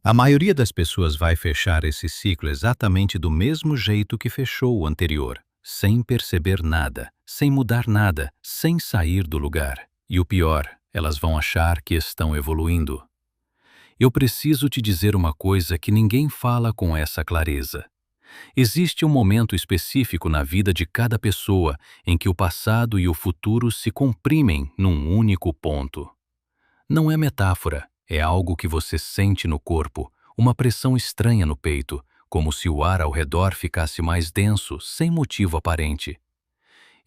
A maioria das pessoas vai fechar esse ciclo exatamente do mesmo jeito que fechou o anterior, sem perceber nada, sem mudar nada, sem sair do lugar. E o pior, elas vão achar que estão evoluindo. Eu preciso te dizer uma coisa que ninguém fala com essa clareza. Existe um momento específico na vida de cada pessoa em que o passado e o futuro se comprimem num único ponto. Não é metáfora, é algo que você sente no corpo, uma pressão estranha no peito, como se o ar ao redor ficasse mais denso, sem motivo aparente.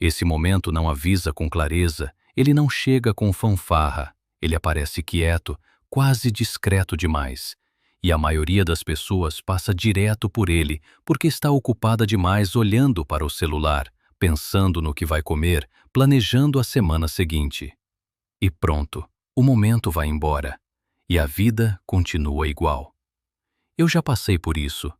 Esse momento não avisa com clareza, ele não chega com fanfarra, ele aparece quieto, quase discreto demais. E a maioria das pessoas passa direto por ele porque está ocupada demais olhando para o celular, pensando no que vai comer, planejando a semana seguinte. E pronto, o momento vai embora. E a vida continua igual. Eu já passei por isso.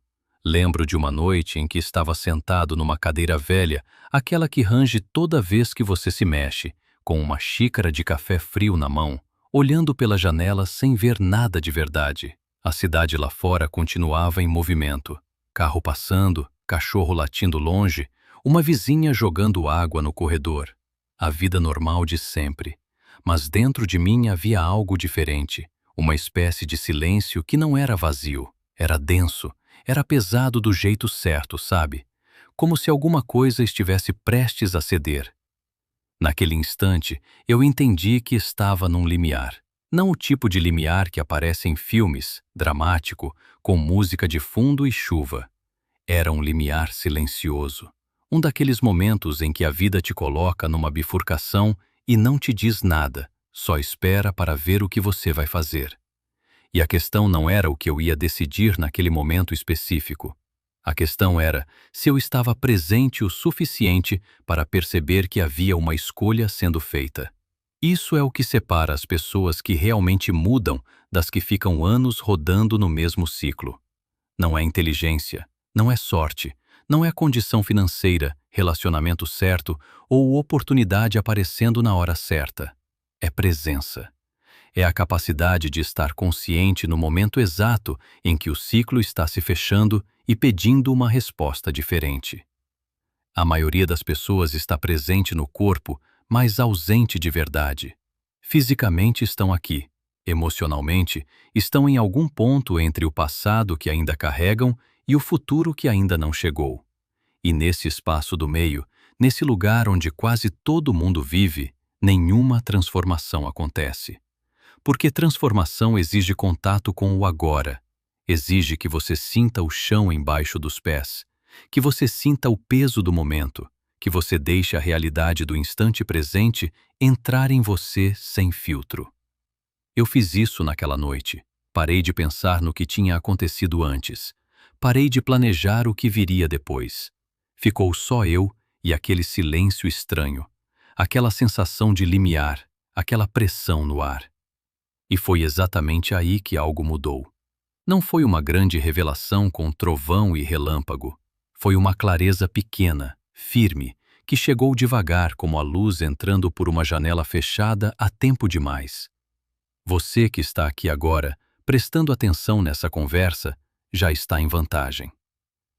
Lembro de uma noite em que estava sentado numa cadeira velha, aquela que range toda vez que você se mexe, com uma xícara de café frio na mão, olhando pela janela sem ver nada de verdade. A cidade lá fora continuava em movimento. Carro passando, cachorro latindo longe, uma vizinha jogando água no corredor. A vida normal de sempre. Mas dentro de mim havia algo diferente, uma espécie de silêncio que não era vazio, era denso, era pesado do jeito certo, sabe? Como se alguma coisa estivesse prestes a ceder. Naquele instante, eu entendi que estava num limiar. Não o tipo de limiar que aparece em filmes, dramático, com música de fundo e chuva. Era um limiar silencioso. Um daqueles momentos em que a vida te coloca numa bifurcação e não te diz nada, só espera para ver o que você vai fazer. E a questão não era o que eu ia decidir naquele momento específico. A questão era se eu estava presente o suficiente para perceber que havia uma escolha sendo feita. Isso é o que separa as pessoas que realmente mudam das que ficam anos rodando no mesmo ciclo. Não é inteligência, não é sorte, não é condição financeira, relacionamento certo ou oportunidade aparecendo na hora certa. É presença. É a capacidade de estar consciente no momento exato em que o ciclo está se fechando e pedindo uma resposta diferente. A maioria das pessoas está presente no corpo, mas ausente de verdade. Fisicamente estão aqui. Emocionalmente, estão em algum ponto entre o passado que ainda carregam e o futuro que ainda não chegou. E nesse espaço do meio, nesse lugar onde quase todo mundo vive, nenhuma transformação acontece. Porque transformação exige contato com o agora, exige que você sinta o chão embaixo dos pés, que você sinta o peso do momento, que você deixe a realidade do instante presente entrar em você sem filtro. Eu fiz isso naquela noite. Parei de pensar no que tinha acontecido antes. Parei de planejar o que viria depois. Ficou só eu e aquele silêncio estranho, aquela sensação de limiar, aquela pressão no ar. E foi exatamente aí que algo mudou. Não foi uma grande revelação com trovão e relâmpago. Foi uma clareza pequena, firme, que chegou devagar como a luz entrando por uma janela fechada há tempo demais. Você que está aqui agora, prestando atenção nessa conversa, já está em vantagem.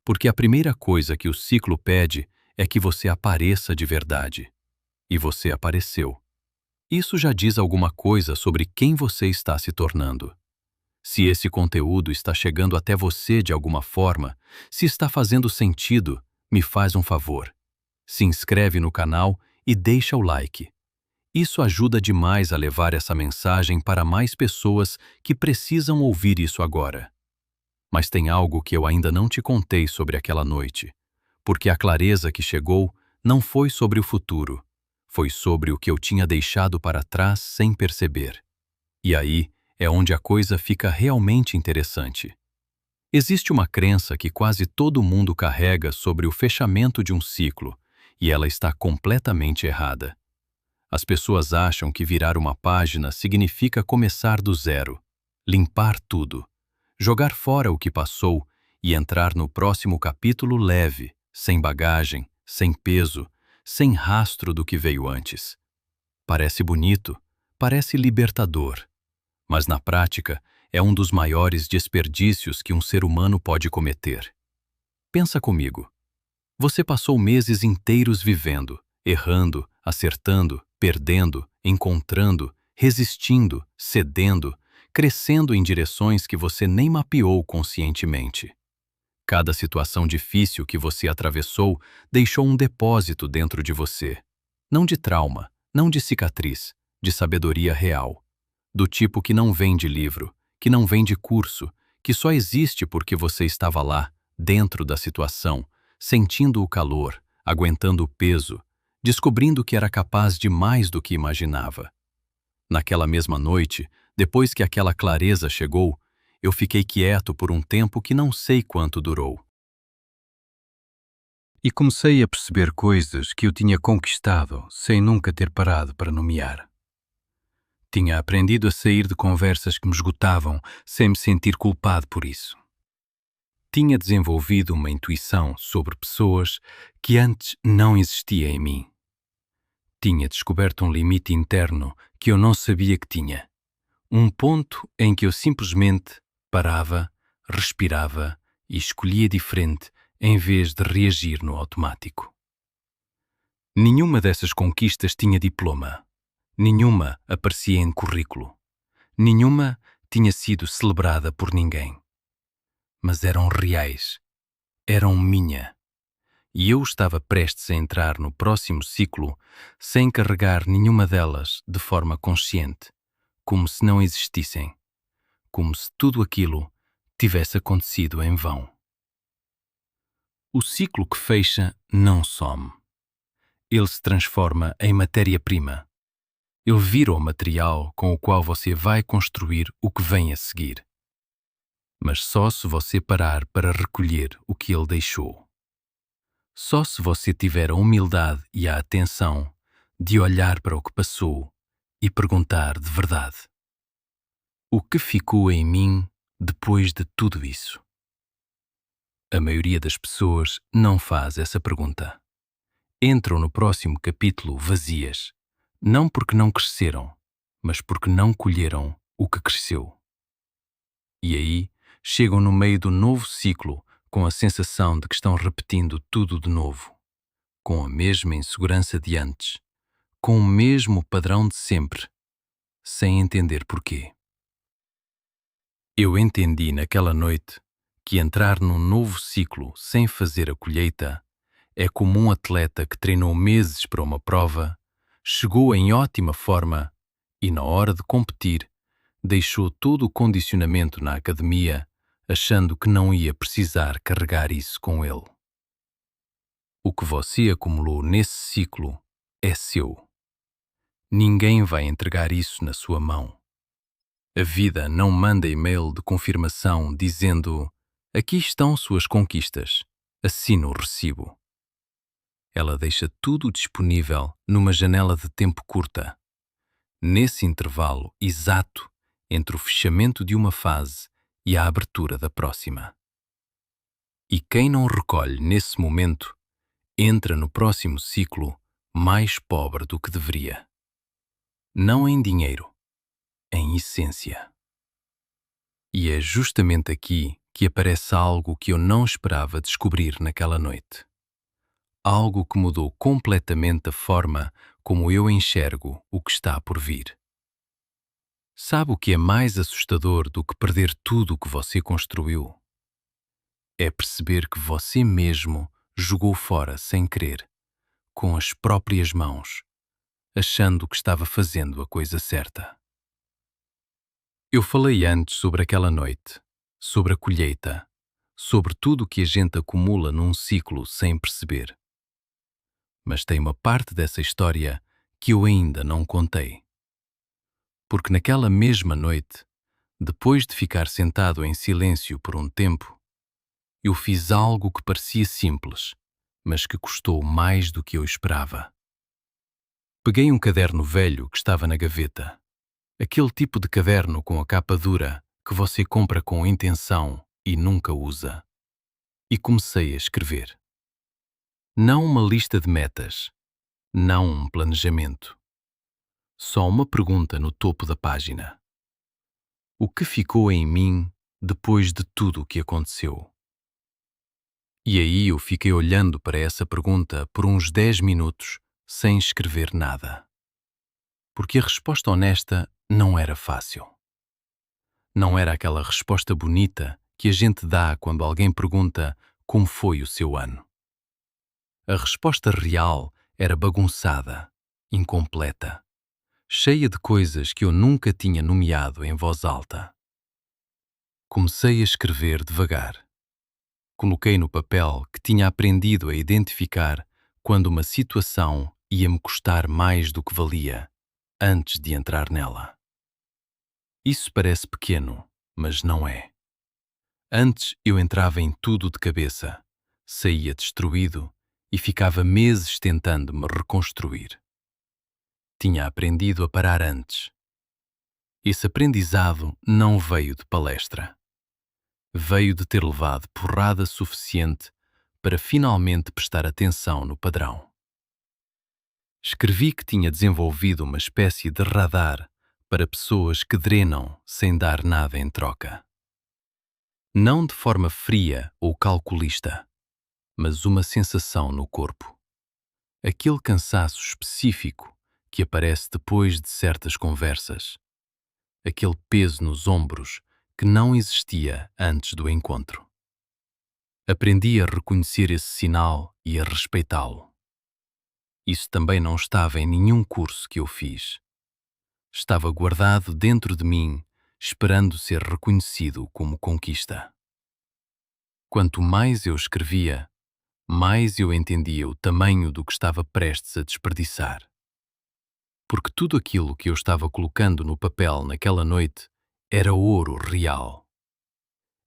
Porque a primeira coisa que o ciclo pede é que você apareça de verdade. E você apareceu. Isso já diz alguma coisa sobre quem você está se tornando. Se esse conteúdo está chegando até você de alguma forma, se está fazendo sentido, me faz um favor. Se inscreve no canal e deixa o like. Isso ajuda demais a levar essa mensagem para mais pessoas que precisam ouvir isso agora. Mas tem algo que eu ainda não te contei sobre aquela noite, porque a clareza que chegou não foi sobre o futuro, foi sobre o que eu tinha deixado para trás sem perceber. E aí é onde a coisa fica realmente interessante. Existe uma crença que quase todo mundo carrega sobre o fechamento de um ciclo, e ela está completamente errada. As pessoas acham que virar uma página significa começar do zero, limpar tudo, jogar fora o que passou e entrar no próximo capítulo leve, sem bagagem, sem peso, sem rastro do que veio antes. Parece bonito, parece libertador, mas na prática É um dos maiores desperdícios que um ser humano pode cometer. Pensa comigo. Você passou meses inteiros vivendo, errando, acertando, perdendo, encontrando, resistindo, cedendo, crescendo em direções que você nem mapeou conscientemente. Cada situação difícil que você atravessou deixou um depósito dentro de você. Não de trauma, não de cicatriz, de sabedoria real. Do tipo que não vem de livro, que não vem de curso, que só existe porque você estava lá, dentro da situação, sentindo o calor, aguentando o peso, descobrindo que era capaz de mais do que imaginava. Naquela mesma noite, depois que aquela clareza chegou, eu fiquei quieto por um tempo que não sei quanto durou. E comecei a perceber coisas que eu tinha conquistado sem nunca ter parado para nomear. Tinha aprendido a sair de conversas que me esgotavam sem me sentir culpado por isso. Tinha desenvolvido uma intuição sobre pessoas que antes não existia em mim. Tinha descoberto um limite interno que eu não sabia que tinha. Um ponto em que eu simplesmente parava, respirava e escolhia diferente em vez de reagir no automático. Nenhuma dessas conquistas tinha diploma. Nenhuma aparecia em currículo. Nenhuma tinha sido celebrada por ninguém. Mas eram reais. Eram minha. E eu estava prestes a entrar no próximo ciclo sem carregar nenhuma delas de forma consciente, como se não existissem, como se tudo aquilo tivesse acontecido em vão. O ciclo que fecha não some. Ele se transforma em matéria-prima. Ele vira o material com o qual você vai construir o que vem a seguir. Mas só se você parar para recolher o que ele deixou. Só se você tiver a humildade e a atenção de olhar para o que passou e perguntar de verdade: o que ficou em mim depois de tudo isso? A maioria das pessoas não faz essa pergunta. Entram no próximo capítulo vazias, não porque não cresceram, mas porque não colheram o que cresceu. E aí chegam no meio do novo ciclo com a sensação de que estão repetindo tudo de novo, com a mesma insegurança de antes, com o mesmo padrão de sempre, sem entender porquê. Eu entendi naquela noite que entrar num novo ciclo sem fazer a colheita é como um atleta que treinou meses para uma prova, chegou em ótima forma e, na hora de competir, deixou todo o condicionamento na academia, achando que não ia precisar carregar isso com ele. O que você acumulou nesse ciclo é seu. Ninguém vai entregar isso na sua mão. A vida não manda e-mail de confirmação dizendo: aqui estão suas conquistas, assine o recibo. Ela deixa tudo disponível numa janela de tempo curta. Nesse intervalo exato entre o fechamento de uma fase e a abertura da próxima. E quem não recolhe nesse momento, entra no próximo ciclo mais pobre do que deveria. Não em dinheiro, em essência. E é justamente aqui que aparece algo que eu não esperava descobrir naquela noite. Algo que mudou completamente a forma como eu enxergo o que está por vir. Sabe o que é mais assustador do que perder tudo o que você construiu? É perceber que você mesmo jogou fora sem querer, com as próprias mãos, achando que estava fazendo a coisa certa. Eu falei antes sobre aquela noite, sobre a colheita, sobre tudo o que a gente acumula num ciclo sem perceber. Mas tem uma parte dessa história que eu ainda não contei. Porque naquela mesma noite, depois de ficar sentado em silêncio por um tempo, eu fiz algo que parecia simples, mas que custou mais do que eu esperava. Peguei um caderno velho que estava na gaveta, aquele tipo de caderno com a capa dura que você compra com intenção e nunca usa, e comecei a escrever. Não uma lista de metas, não um planejamento. Só uma pergunta no topo da página. O que ficou em mim depois de tudo o que aconteceu? E aí eu fiquei olhando para essa pergunta por uns 10 minutos, sem escrever nada. Porque a resposta honesta não era fácil. Não era aquela resposta bonita que a gente dá quando alguém pergunta como foi o seu ano. A resposta real era bagunçada, incompleta, cheia de coisas que eu nunca tinha nomeado em voz alta. Comecei a escrever devagar. Coloquei no papel que tinha aprendido a identificar quando uma situação ia me custar mais do que valia, antes de entrar nela. Isso parece pequeno, mas não é. Antes eu entrava em tudo de cabeça, saía destruído e ficava meses tentando me reconstruir. Tinha aprendido a parar antes. Esse aprendizado não veio de palestra. Veio de ter levado porrada suficiente para finalmente prestar atenção no padrão. Escrevi que tinha desenvolvido uma espécie de radar para pessoas que drenam sem dar nada em troca. Não de forma fria ou calculista, mas uma sensação no corpo. Aquele cansaço específico que aparece depois de certas conversas. Aquele peso nos ombros que não existia antes do encontro. Aprendi a reconhecer esse sinal e a respeitá-lo. Isso também não estava em nenhum curso que eu fiz. Estava guardado dentro de mim, esperando ser reconhecido como conquista. Quanto mais eu escrevia, mais eu entendia o tamanho do que estava prestes a desperdiçar. Porque tudo aquilo que eu estava colocando no papel naquela noite era ouro real.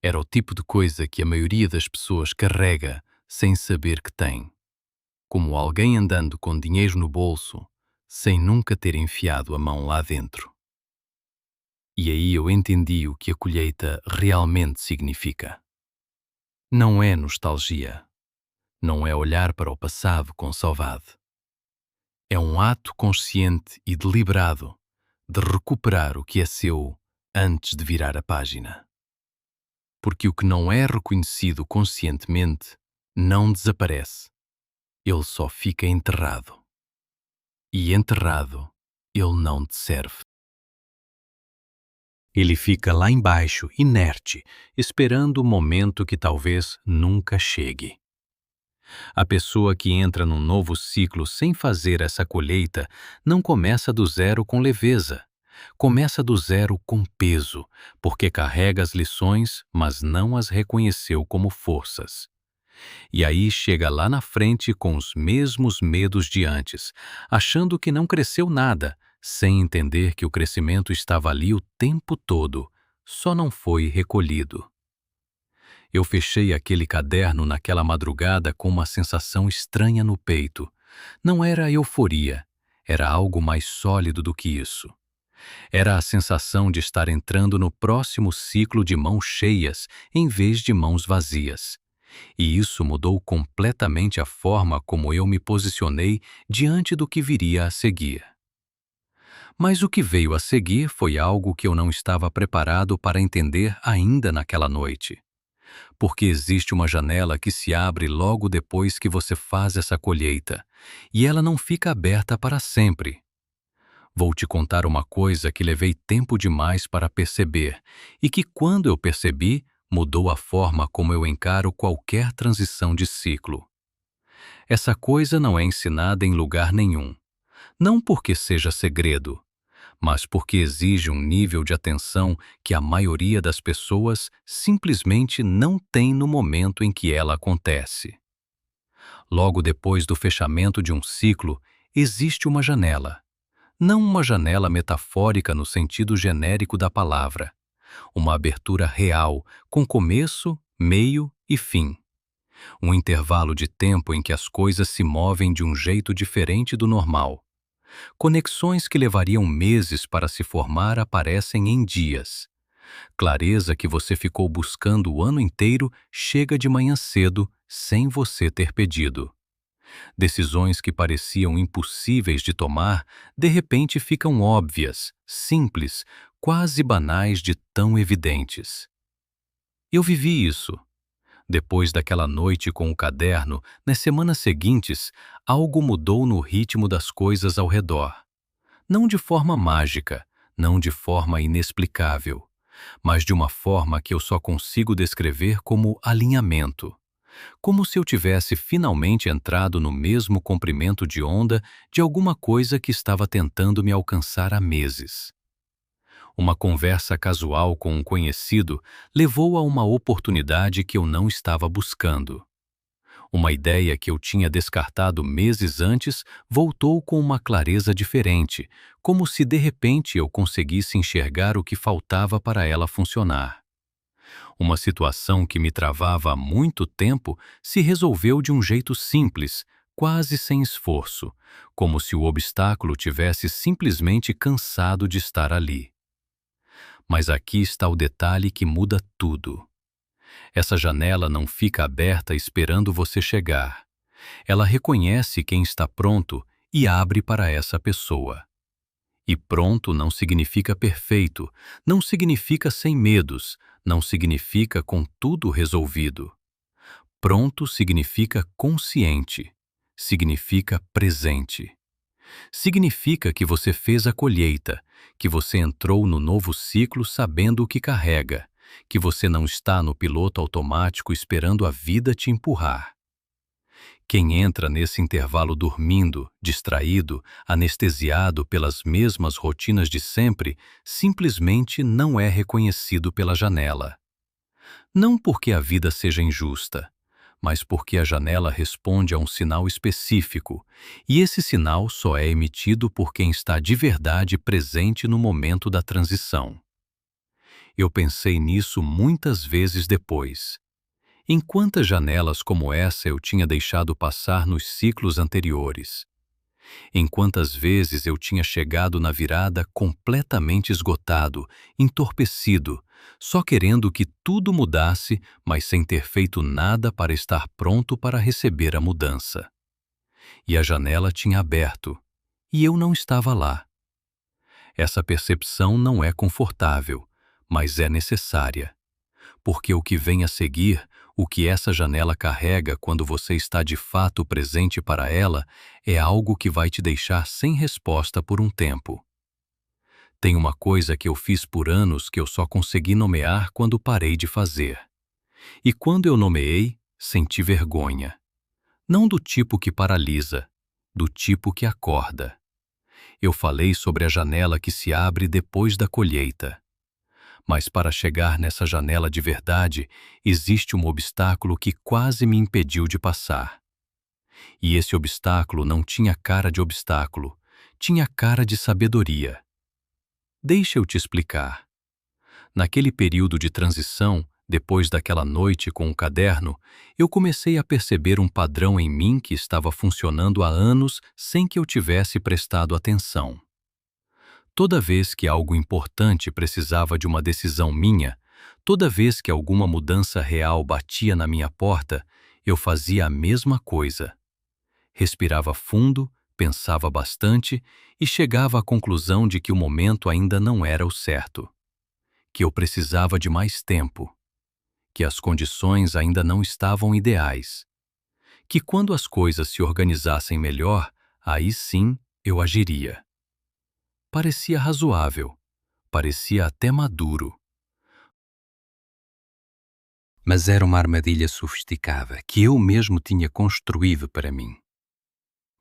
Era o tipo de coisa que a maioria das pessoas carrega sem saber que tem. Como alguém andando com dinheiro no bolso, sem nunca ter enfiado a mão lá dentro. E aí eu entendi o que a colheita realmente significa. Não é nostalgia. Não é olhar para o passado com saudade. É um ato consciente e deliberado de recuperar o que é seu antes de virar a página. Porque o que não é reconhecido conscientemente não desaparece. Ele só fica enterrado. E enterrado, ele não te serve. Ele fica lá embaixo, inerte, esperando o momento que talvez nunca chegue. A pessoa que entra num novo ciclo sem fazer essa colheita não começa do zero com leveza. Começa do zero com peso, porque carrega as lições, mas não as reconheceu como forças. E aí chega lá na frente com os mesmos medos de antes, achando que não cresceu nada, sem entender que o crescimento estava ali o tempo todo, só não foi recolhido. Eu fechei aquele caderno naquela madrugada com uma sensação estranha no peito. Não era euforia, era algo mais sólido do que isso. Era a sensação de estar entrando no próximo ciclo de mãos cheias em vez de mãos vazias. E isso mudou completamente a forma como eu me posicionei diante do que viria a seguir. Mas o que veio a seguir foi algo que eu não estava preparado para entender ainda naquela noite. Porque existe uma janela que se abre logo depois que você faz essa colheita, e ela não fica aberta para sempre. Vou te contar uma coisa que levei tempo demais para perceber, e que quando eu percebi, mudou a forma como eu encaro qualquer transição de ciclo. Essa coisa não é ensinada em lugar nenhum, não porque seja segredo, mas porque exige um nível de atenção que a maioria das pessoas simplesmente não tem no momento em que ela acontece. Logo depois do fechamento de um ciclo, existe uma janela. Não uma janela metafórica no sentido genérico da palavra. Uma abertura real, com começo, meio e fim. Um intervalo de tempo em que as coisas se movem de um jeito diferente do normal. Conexões que levariam meses para se formar aparecem em dias. Clareza que você ficou buscando o ano inteiro chega de manhã cedo, sem você ter pedido. Decisões que pareciam impossíveis de tomar, de repente ficam óbvias, simples, quase banais de tão evidentes. Eu vivi isso. Depois daquela noite com o caderno, nas semanas seguintes, algo mudou no ritmo das coisas ao redor. Não de forma mágica, não de forma inexplicável, mas de uma forma que eu só consigo descrever como alinhamento. Como se eu tivesse finalmente entrado no mesmo comprimento de onda de alguma coisa que estava tentando me alcançar há meses. Uma conversa casual com um conhecido levou a uma oportunidade que eu não estava buscando. Uma ideia que eu tinha descartado meses antes voltou com uma clareza diferente, como se de repente eu conseguisse enxergar o que faltava para ela funcionar. Uma situação que me travava há muito tempo se resolveu de um jeito simples, quase sem esforço, como se o obstáculo tivesse simplesmente cansado de estar ali. Mas aqui está o detalhe que muda tudo. Essa janela não fica aberta esperando você chegar. Ela reconhece quem está pronto e abre para essa pessoa. E pronto não significa perfeito, não significa sem medos, não significa com tudo resolvido. Pronto significa consciente, significa presente. Significa que você fez a colheita, que você entrou no novo ciclo sabendo o que carrega, que você não está no piloto automático esperando a vida te empurrar. Quem entra nesse intervalo dormindo, distraído, anestesiado pelas mesmas rotinas de sempre, simplesmente não é reconhecido pela janela. Não porque a vida seja injusta, mas porque a janela responde a um sinal específico, e esse sinal só é emitido por quem está de verdade presente no momento da transição. Eu pensei nisso muitas vezes depois. Em quantas janelas como essa eu tinha deixado passar nos ciclos anteriores? Em quantas vezes eu tinha chegado na virada completamente esgotado, entorpecido, só querendo que tudo mudasse, mas sem ter feito nada para estar pronto para receber a mudança. E a janela tinha aberto, e eu não estava lá. Essa percepção não é confortável, mas é necessária. Porque o que vem a seguir, o que essa janela carrega quando você está de fato presente para ela, é algo que vai te deixar sem resposta por um tempo. Tem uma coisa que eu fiz por anos que eu só consegui nomear quando parei de fazer. E quando eu nomeei, senti vergonha. Não do tipo que paralisa, do tipo que acorda. Eu falei sobre a janela que se abre depois da colheita. Mas para chegar nessa janela de verdade, existe um obstáculo que quase me impediu de passar. E esse obstáculo não tinha cara de obstáculo, tinha cara de sabedoria. Deixa eu te explicar. Naquele período de transição, depois daquela noite com o caderno, eu comecei a perceber um padrão em mim que estava funcionando há anos sem que eu tivesse prestado atenção. Toda vez que algo importante precisava de uma decisão minha, toda vez que alguma mudança real batia na minha porta, eu fazia a mesma coisa. Respirava fundo, pensava bastante e chegava à conclusão de que o momento ainda não era o certo, que eu precisava de mais tempo, que as condições ainda não estavam ideais, que quando as coisas se organizassem melhor, aí sim eu agiria. Parecia razoável, parecia até maduro. Mas era uma armadilha sofisticada que eu mesmo tinha construído para mim.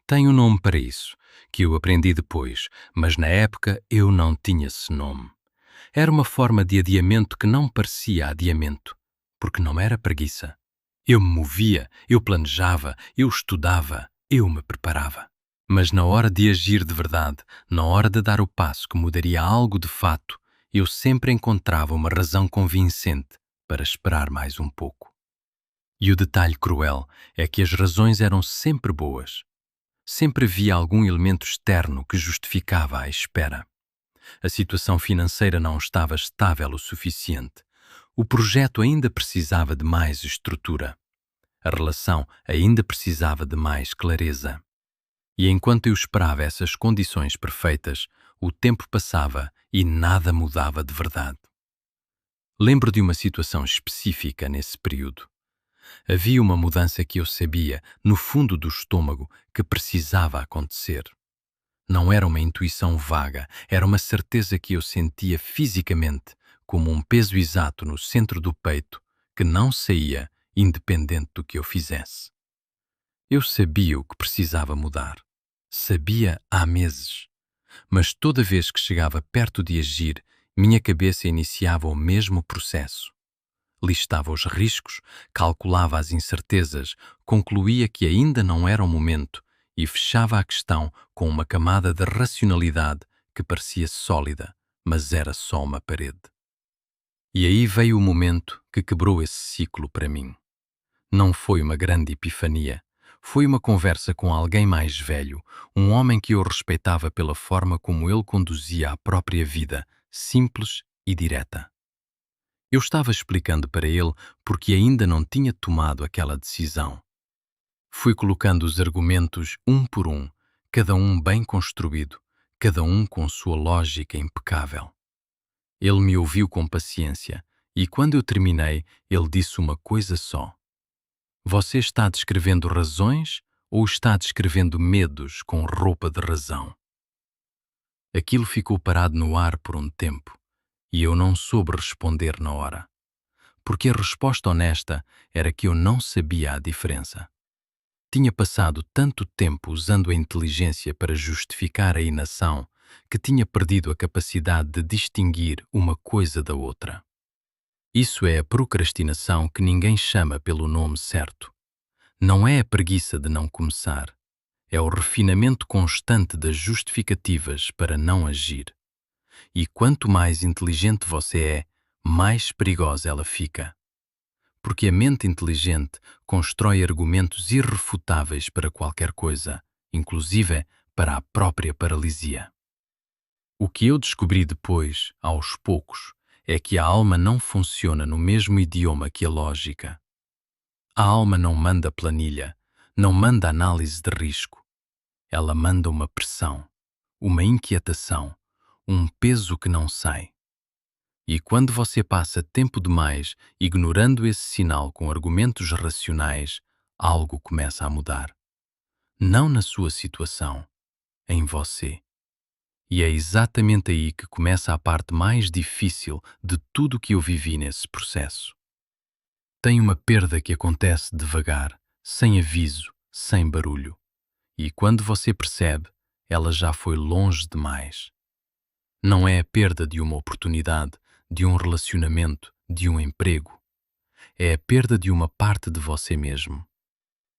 Tem um nome para isso, que eu aprendi depois, mas na época eu não tinha esse nome. Era uma forma de adiamento que não parecia adiamento, porque não era preguiça. Eu me movia, eu planejava, eu estudava, eu me preparava. Mas na hora de agir de verdade, na hora de dar o passo que mudaria algo de fato, eu sempre encontrava uma razão convincente para esperar mais um pouco. E o detalhe cruel é que as razões eram sempre boas. Sempre havia algum elemento externo que justificava a espera. A situação financeira não estava estável o suficiente. O projeto ainda precisava de mais estrutura. A relação ainda precisava de mais clareza. E enquanto eu esperava essas condições perfeitas, o tempo passava e nada mudava de verdade. Lembro de uma situação específica nesse período. Havia uma mudança que eu sabia, no fundo do estômago, que precisava acontecer. Não era uma intuição vaga, era uma certeza que eu sentia fisicamente, como um peso exato no centro do peito, que não saía, independente do que eu fizesse. Eu sabia o que precisava mudar. Sabia há meses. Mas toda vez que chegava perto de agir, minha cabeça iniciava o mesmo processo. Listava os riscos, calculava as incertezas, concluía que ainda não era o momento e fechava a questão com uma camada de racionalidade que parecia sólida, mas era só uma parede. E aí veio o momento que quebrou esse ciclo para mim. Não foi uma grande epifania. Foi uma conversa com alguém mais velho, um homem que eu respeitava pela forma como ele conduzia a própria vida, simples e direta. Eu estava explicando para ele porque ainda não tinha tomado aquela decisão. Fui colocando os argumentos um por um, cada um bem construído, cada um com sua lógica impecável. Ele me ouviu com paciência e, quando eu terminei, ele disse uma coisa só. Você está descrevendo razões ou está descrevendo medos com roupa de razão? Aquilo ficou parado no ar por um tempo e eu não soube responder na hora, porque a resposta honesta era que eu não sabia a diferença. Tinha passado tanto tempo usando a inteligência para justificar a inação que tinha perdido a capacidade de distinguir uma coisa da outra. Isso é a procrastinação que ninguém chama pelo nome certo. Não é a preguiça de não começar, é o refinamento constante das justificativas para não agir. E quanto mais inteligente você é, mais perigosa ela fica. Porque a mente inteligente constrói argumentos irrefutáveis para qualquer coisa, inclusive para a própria paralisia. O que eu descobri depois, aos poucos, é que a alma não funciona no mesmo idioma que a lógica. A alma não manda planilha, não manda análise de risco. Ela manda uma pressão, uma inquietação, um peso que não sai. E quando você passa tempo demais ignorando esse sinal com argumentos racionais, algo começa a mudar. Não na sua situação, em você. E é exatamente aí que começa a parte mais difícil de tudo que eu vivi nesse processo. Tem uma perda que acontece devagar, sem aviso, sem barulho. E quando você percebe, ela já foi longe demais. Não é a perda de uma oportunidade, de um relacionamento, de um emprego. É a perda de uma parte de você mesmo.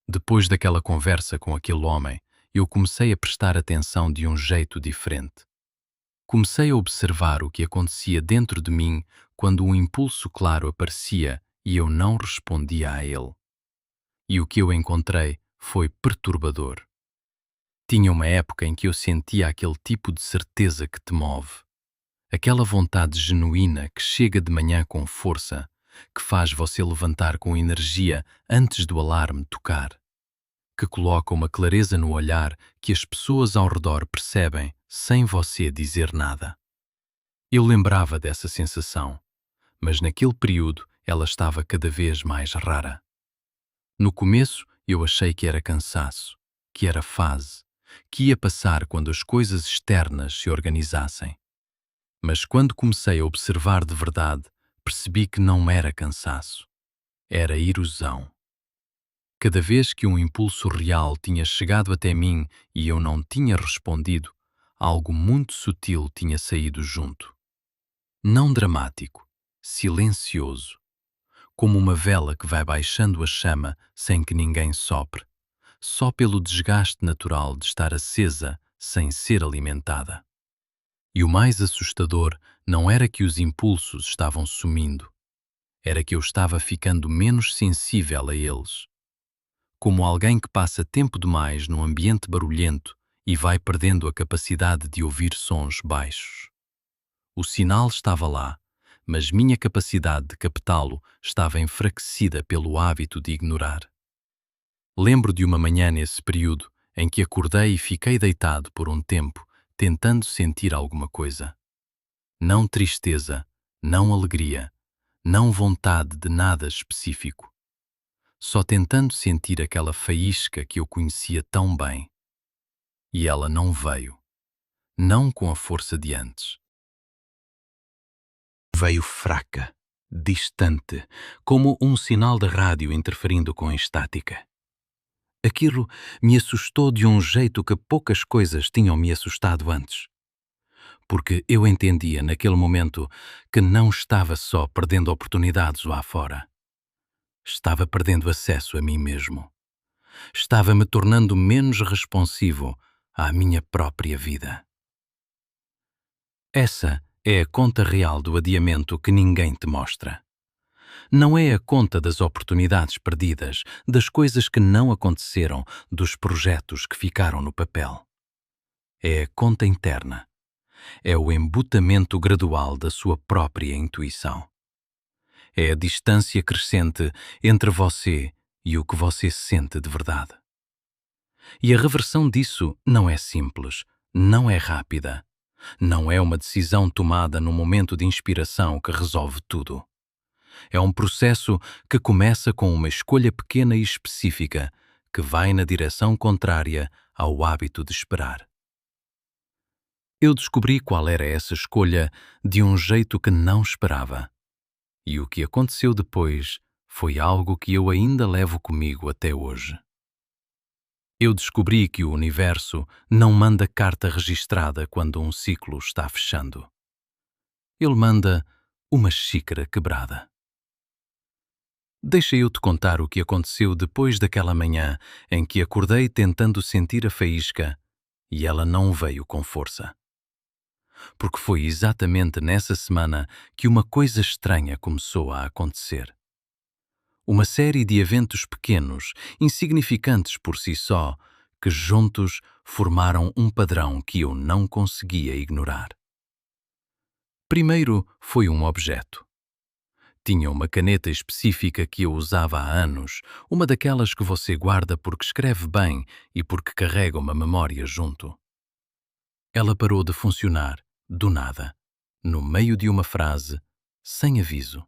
Depois daquela conversa com aquele homem, eu comecei a prestar atenção de um jeito diferente. Comecei a observar o que acontecia dentro de mim quando um impulso claro aparecia e eu não respondia a ele. E o que eu encontrei foi perturbador. Tinha uma época em que eu sentia aquele tipo de certeza que te move. Aquela vontade genuína que chega de manhã com força, que faz você levantar com energia antes do alarme tocar, que coloca uma clareza no olhar que as pessoas ao redor percebem sem você dizer nada. Eu lembrava dessa sensação, mas naquele período ela estava cada vez mais rara. No começo eu achei que era cansaço, que era fase, que ia passar quando as coisas externas se organizassem. Mas quando comecei a observar de verdade, percebi que não era cansaço, era ilusão. Cada vez que um impulso real tinha chegado até mim e eu não tinha respondido, algo muito sutil tinha saído junto. Não dramático, silencioso, como uma vela que vai baixando a chama sem que ninguém sopre, só pelo desgaste natural de estar acesa sem ser alimentada. E o mais assustador não era que os impulsos estavam sumindo, era que eu estava ficando menos sensível a eles. Como alguém que passa tempo demais num ambiente barulhento e vai perdendo a capacidade de ouvir sons baixos. O sinal estava lá, mas minha capacidade de captá-lo estava enfraquecida pelo hábito de ignorar. Lembro de uma manhã nesse período em que acordei e fiquei deitado por um tempo, tentando sentir alguma coisa. Não tristeza, não alegria, não vontade de nada específico. Só tentando sentir aquela faísca que eu conhecia tão bem. E ela não veio, não com a força de antes. Veio fraca, distante, como um sinal de rádio interferindo com a estática. Aquilo me assustou de um jeito que poucas coisas tinham me assustado antes. Porque eu entendia naquele momento que não estava só perdendo oportunidades lá fora. Estava perdendo acesso a mim mesmo. Estava me tornando menos responsivo à minha própria vida. Essa é a conta real do adiamento que ninguém te mostra. Não é a conta das oportunidades perdidas, das coisas que não aconteceram, dos projetos que ficaram no papel. É a conta interna. É o embutamento gradual da sua própria intuição. É a distância crescente entre você e o que você sente de verdade. E a reversão disso não é simples, não é rápida. Não é uma decisão tomada num momento de inspiração que resolve tudo. É um processo que começa com uma escolha pequena e específica que vai na direção contrária ao hábito de esperar. Eu descobri qual era essa escolha de um jeito que não esperava. E o que aconteceu depois foi algo que eu ainda levo comigo até hoje. Eu descobri que o universo não manda carta registrada quando um ciclo está fechando. Ele manda uma xícara quebrada. Deixa eu te contar o que aconteceu depois daquela manhã em que acordei tentando sentir a faísca e ela não veio com força. Porque foi exatamente nessa semana que uma coisa estranha começou a acontecer. Uma série de eventos pequenos, insignificantes por si só, que juntos formaram um padrão que eu não conseguia ignorar. Primeiro foi um objeto. Tinha uma caneta específica que eu usava há anos, uma daquelas que você guarda porque escreve bem e porque carrega uma memória junto. Ela parou de funcionar, do nada, no meio de uma frase, sem aviso.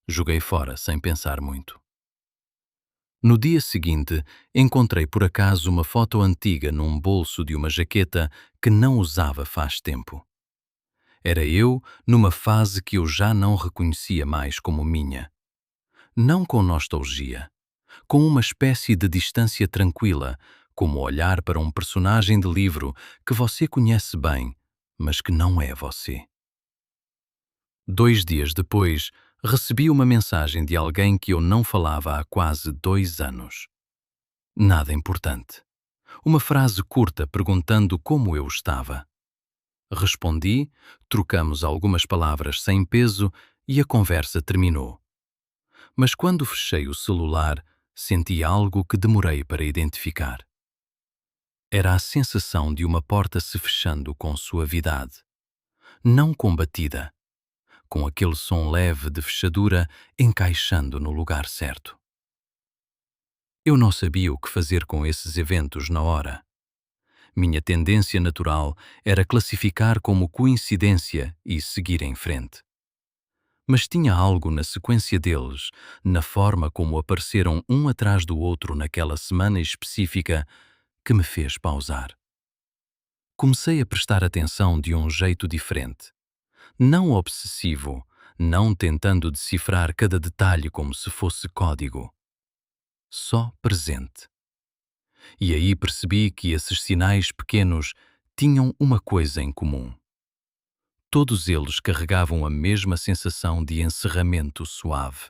Joguei fora sem pensar muito. No dia seguinte, encontrei por acaso uma foto antiga num bolso de uma jaqueta que não usava faz tempo. Era eu numa fase que eu já não reconhecia mais como minha. Não com nostalgia, com uma espécie de distância tranquila, como olhar para um personagem de livro que você conhece bem, mas que não é você. 2 dias depois, recebi uma mensagem de alguém que eu não falava há quase 2 anos. Nada importante. Uma frase curta perguntando como eu estava. Respondi, trocamos algumas palavras sem peso e a conversa terminou. Mas quando fechei o celular, senti algo que demorei para identificar. Era a sensação de uma porta se fechando com suavidade. Não combatida, com aquele som leve de fechadura encaixando no lugar certo. Eu não sabia o que fazer com esses eventos na hora. Minha tendência natural era classificar como coincidência e seguir em frente. Mas tinha algo na sequência deles, na forma como apareceram um atrás do outro naquela semana específica, que me fez pausar. Comecei a prestar atenção de um jeito diferente. Não obsessivo, não tentando decifrar cada detalhe como se fosse código. Só presente. E aí percebi que esses sinais pequenos tinham uma coisa em comum. Todos eles carregavam a mesma sensação de encerramento suave.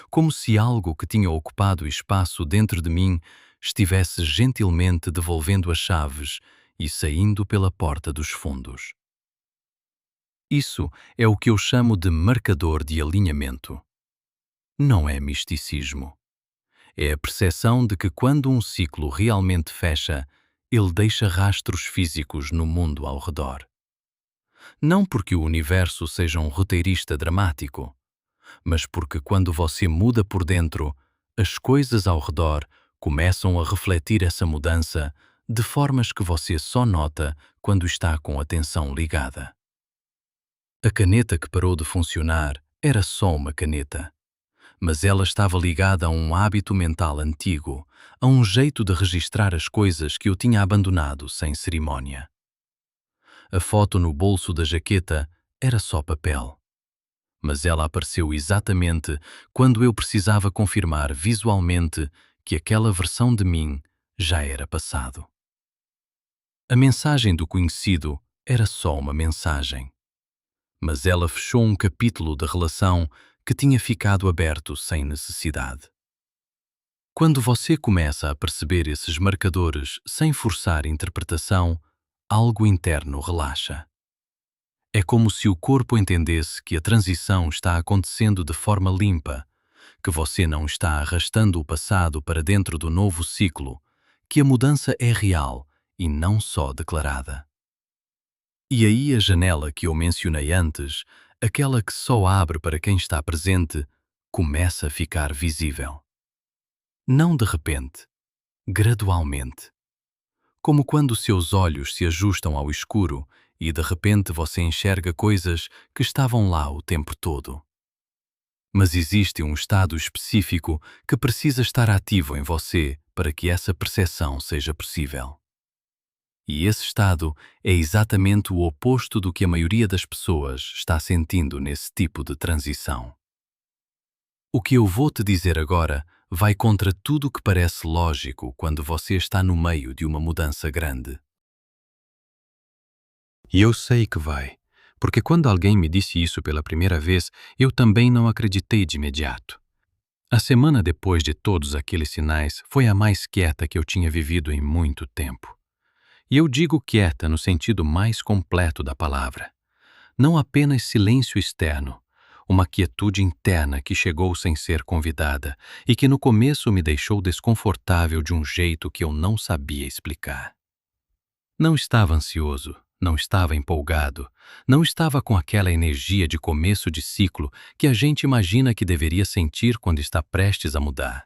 Como se algo que tinha ocupado espaço dentro de mim estivesse gentilmente devolvendo as chaves e saindo pela porta dos fundos. Isso é o que eu chamo de marcador de alinhamento. Não é misticismo. É a percepção de que quando um ciclo realmente fecha, ele deixa rastros físicos no mundo ao redor. Não porque o universo seja um roteirista dramático, mas porque quando você muda por dentro, as coisas ao redor começam a refletir essa mudança de formas que você só nota quando está com a atenção ligada. A caneta que parou de funcionar era só uma caneta, mas ela estava ligada a um hábito mental antigo, a um jeito de registrar as coisas que eu tinha abandonado sem cerimônia. A foto no bolso da jaqueta era só papel, mas ela apareceu exatamente quando eu precisava confirmar visualmente que aquela versão de mim já era passado. A mensagem do conhecido era só uma mensagem, mas ela fechou um capítulo da relação que tinha ficado aberto sem necessidade. Quando você começa a perceber esses marcadores sem forçar interpretação, algo interno relaxa. É como se o corpo entendesse que a transição está acontecendo de forma limpa, que você não está arrastando o passado para dentro do novo ciclo, que a mudança é real e não só declarada. E aí a janela que eu mencionei antes, aquela que só abre para quem está presente, começa a ficar visível. Não de repente, gradualmente. Como quando seus olhos se ajustam ao escuro e de repente você enxerga coisas que estavam lá o tempo todo. Mas existe um estado específico que precisa estar ativo em você para que essa percepção seja possível. E esse estado é exatamente o oposto do que a maioria das pessoas está sentindo nesse tipo de transição. O que eu vou te dizer agora vai contra tudo o que parece lógico quando você está no meio de uma mudança grande. E eu sei que vai, porque quando alguém me disse isso pela primeira vez, eu também não acreditei de imediato. A semana depois de todos aqueles sinais foi a mais quieta que eu tinha vivido em muito tempo. E eu digo quieta no sentido mais completo da palavra. Não apenas silêncio externo, uma quietude interna que chegou sem ser convidada e que no começo me deixou desconfortável de um jeito que eu não sabia explicar. Não estava ansioso, não estava empolgado, não estava com aquela energia de começo de ciclo que a gente imagina que deveria sentir quando está prestes a mudar.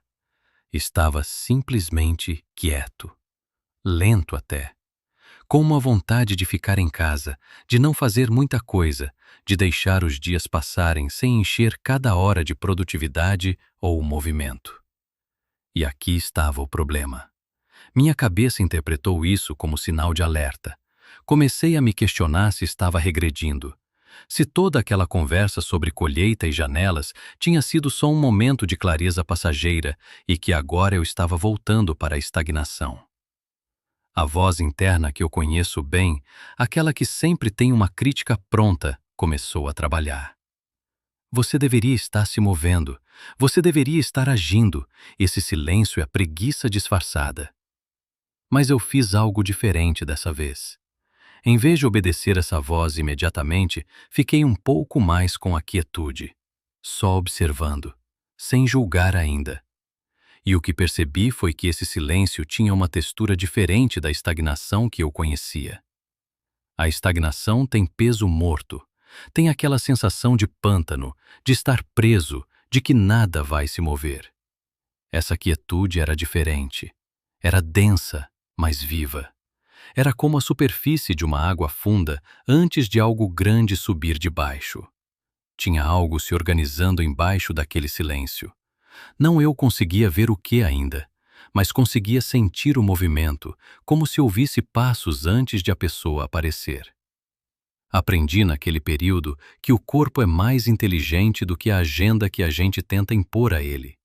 Estava simplesmente quieto, lento até, com uma vontade de ficar em casa, de não fazer muita coisa, de deixar os dias passarem sem encher cada hora de produtividade ou movimento. E aqui estava o problema. Minha cabeça interpretou isso como sinal de alerta. Comecei a me questionar se estava regredindo. Se toda aquela conversa sobre colheita e janelas tinha sido só um momento de clareza passageira e que agora eu estava voltando para a estagnação. A voz interna que eu conheço bem, aquela que sempre tem uma crítica pronta, começou a trabalhar. Você deveria estar se movendo, você deveria estar agindo, esse silêncio é a preguiça disfarçada. Mas eu fiz algo diferente dessa vez. Em vez de obedecer essa voz imediatamente, fiquei um pouco mais com a quietude, só observando, sem julgar ainda. E o que percebi foi que esse silêncio tinha uma textura diferente da estagnação que eu conhecia. A estagnação tem peso morto, tem aquela sensação de pântano, de estar preso, de que nada vai se mover. Essa quietude era diferente, era densa, mas viva. Era como a superfície de uma água funda antes de algo grande subir de baixo. Tinha algo se organizando embaixo daquele silêncio. Não eu conseguia ver o que ainda, mas conseguia sentir o movimento, como se ouvisse passos antes de a pessoa aparecer. Aprendi naquele período que o corpo é mais inteligente do que a agenda que a gente tenta impor a ele.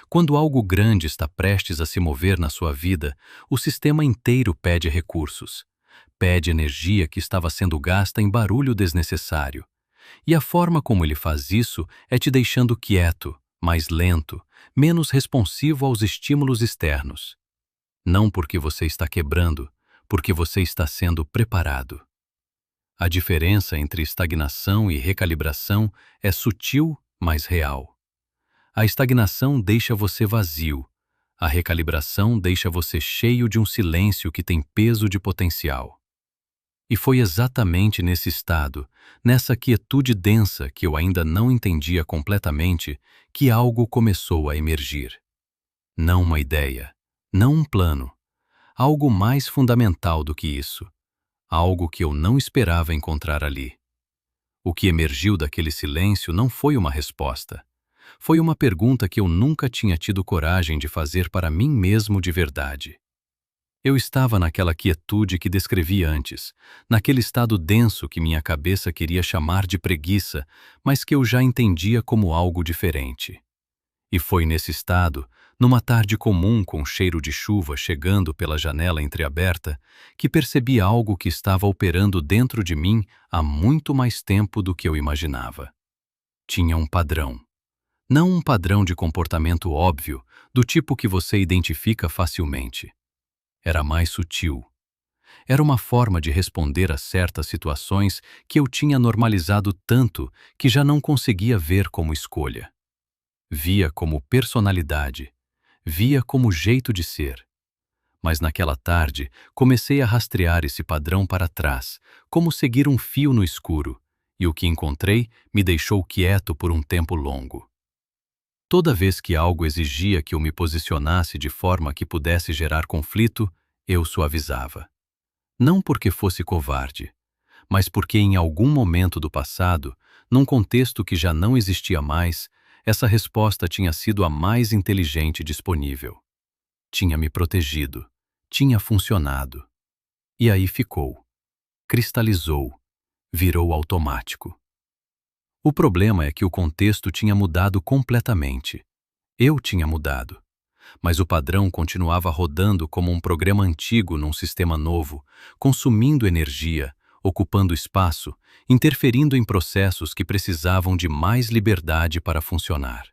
Quando algo grande está prestes a se mover na sua vida, o sistema inteiro pede recursos. Pede energia que estava sendo gasta em barulho desnecessário. E a forma como ele faz isso é te deixando quieto, mais lento, menos responsivo aos estímulos externos. Não porque você está quebrando, porque você está sendo preparado. A diferença entre estagnação e recalibração é sutil, mas real. A estagnação deixa você vazio. A recalibração deixa você cheio de um silêncio que tem peso de potencial. E foi exatamente nesse estado, nessa quietude densa que eu ainda não entendia completamente, que algo começou a emergir. Não uma ideia, não um plano. Algo mais fundamental do que isso. Algo que eu não esperava encontrar ali. O que emergiu daquele silêncio não foi uma resposta. Foi uma pergunta que eu nunca tinha tido coragem de fazer para mim mesmo de verdade. Eu estava naquela quietude que descrevi antes, naquele estado denso que minha cabeça queria chamar de preguiça, mas que eu já entendia como algo diferente. E foi nesse estado, numa tarde comum com cheiro de chuva chegando pela janela entreaberta, que percebi algo que estava operando dentro de mim há muito mais tempo do que eu imaginava. Tinha um padrão. Não um padrão de comportamento óbvio, do tipo que você identifica facilmente. Era mais sutil. Era uma forma de responder a certas situações que eu tinha normalizado tanto que já não conseguia ver como escolha. Via como personalidade, via como jeito de ser. Mas naquela tarde comecei a rastrear esse padrão para trás, como seguir um fio no escuro, e o que encontrei me deixou quieto por um tempo longo. Toda vez que algo exigia que eu me posicionasse de forma que pudesse gerar conflito, eu suavizava. Não porque fosse covarde, mas porque em algum momento do passado, num contexto que já não existia mais, essa resposta tinha sido a mais inteligente disponível. Tinha me protegido, tinha funcionado. E aí ficou, cristalizou, virou automático. O problema é que o contexto tinha mudado completamente. Eu tinha mudado. Mas o padrão continuava rodando como um programa antigo num sistema novo, consumindo energia, ocupando espaço, interferindo em processos que precisavam de mais liberdade para funcionar.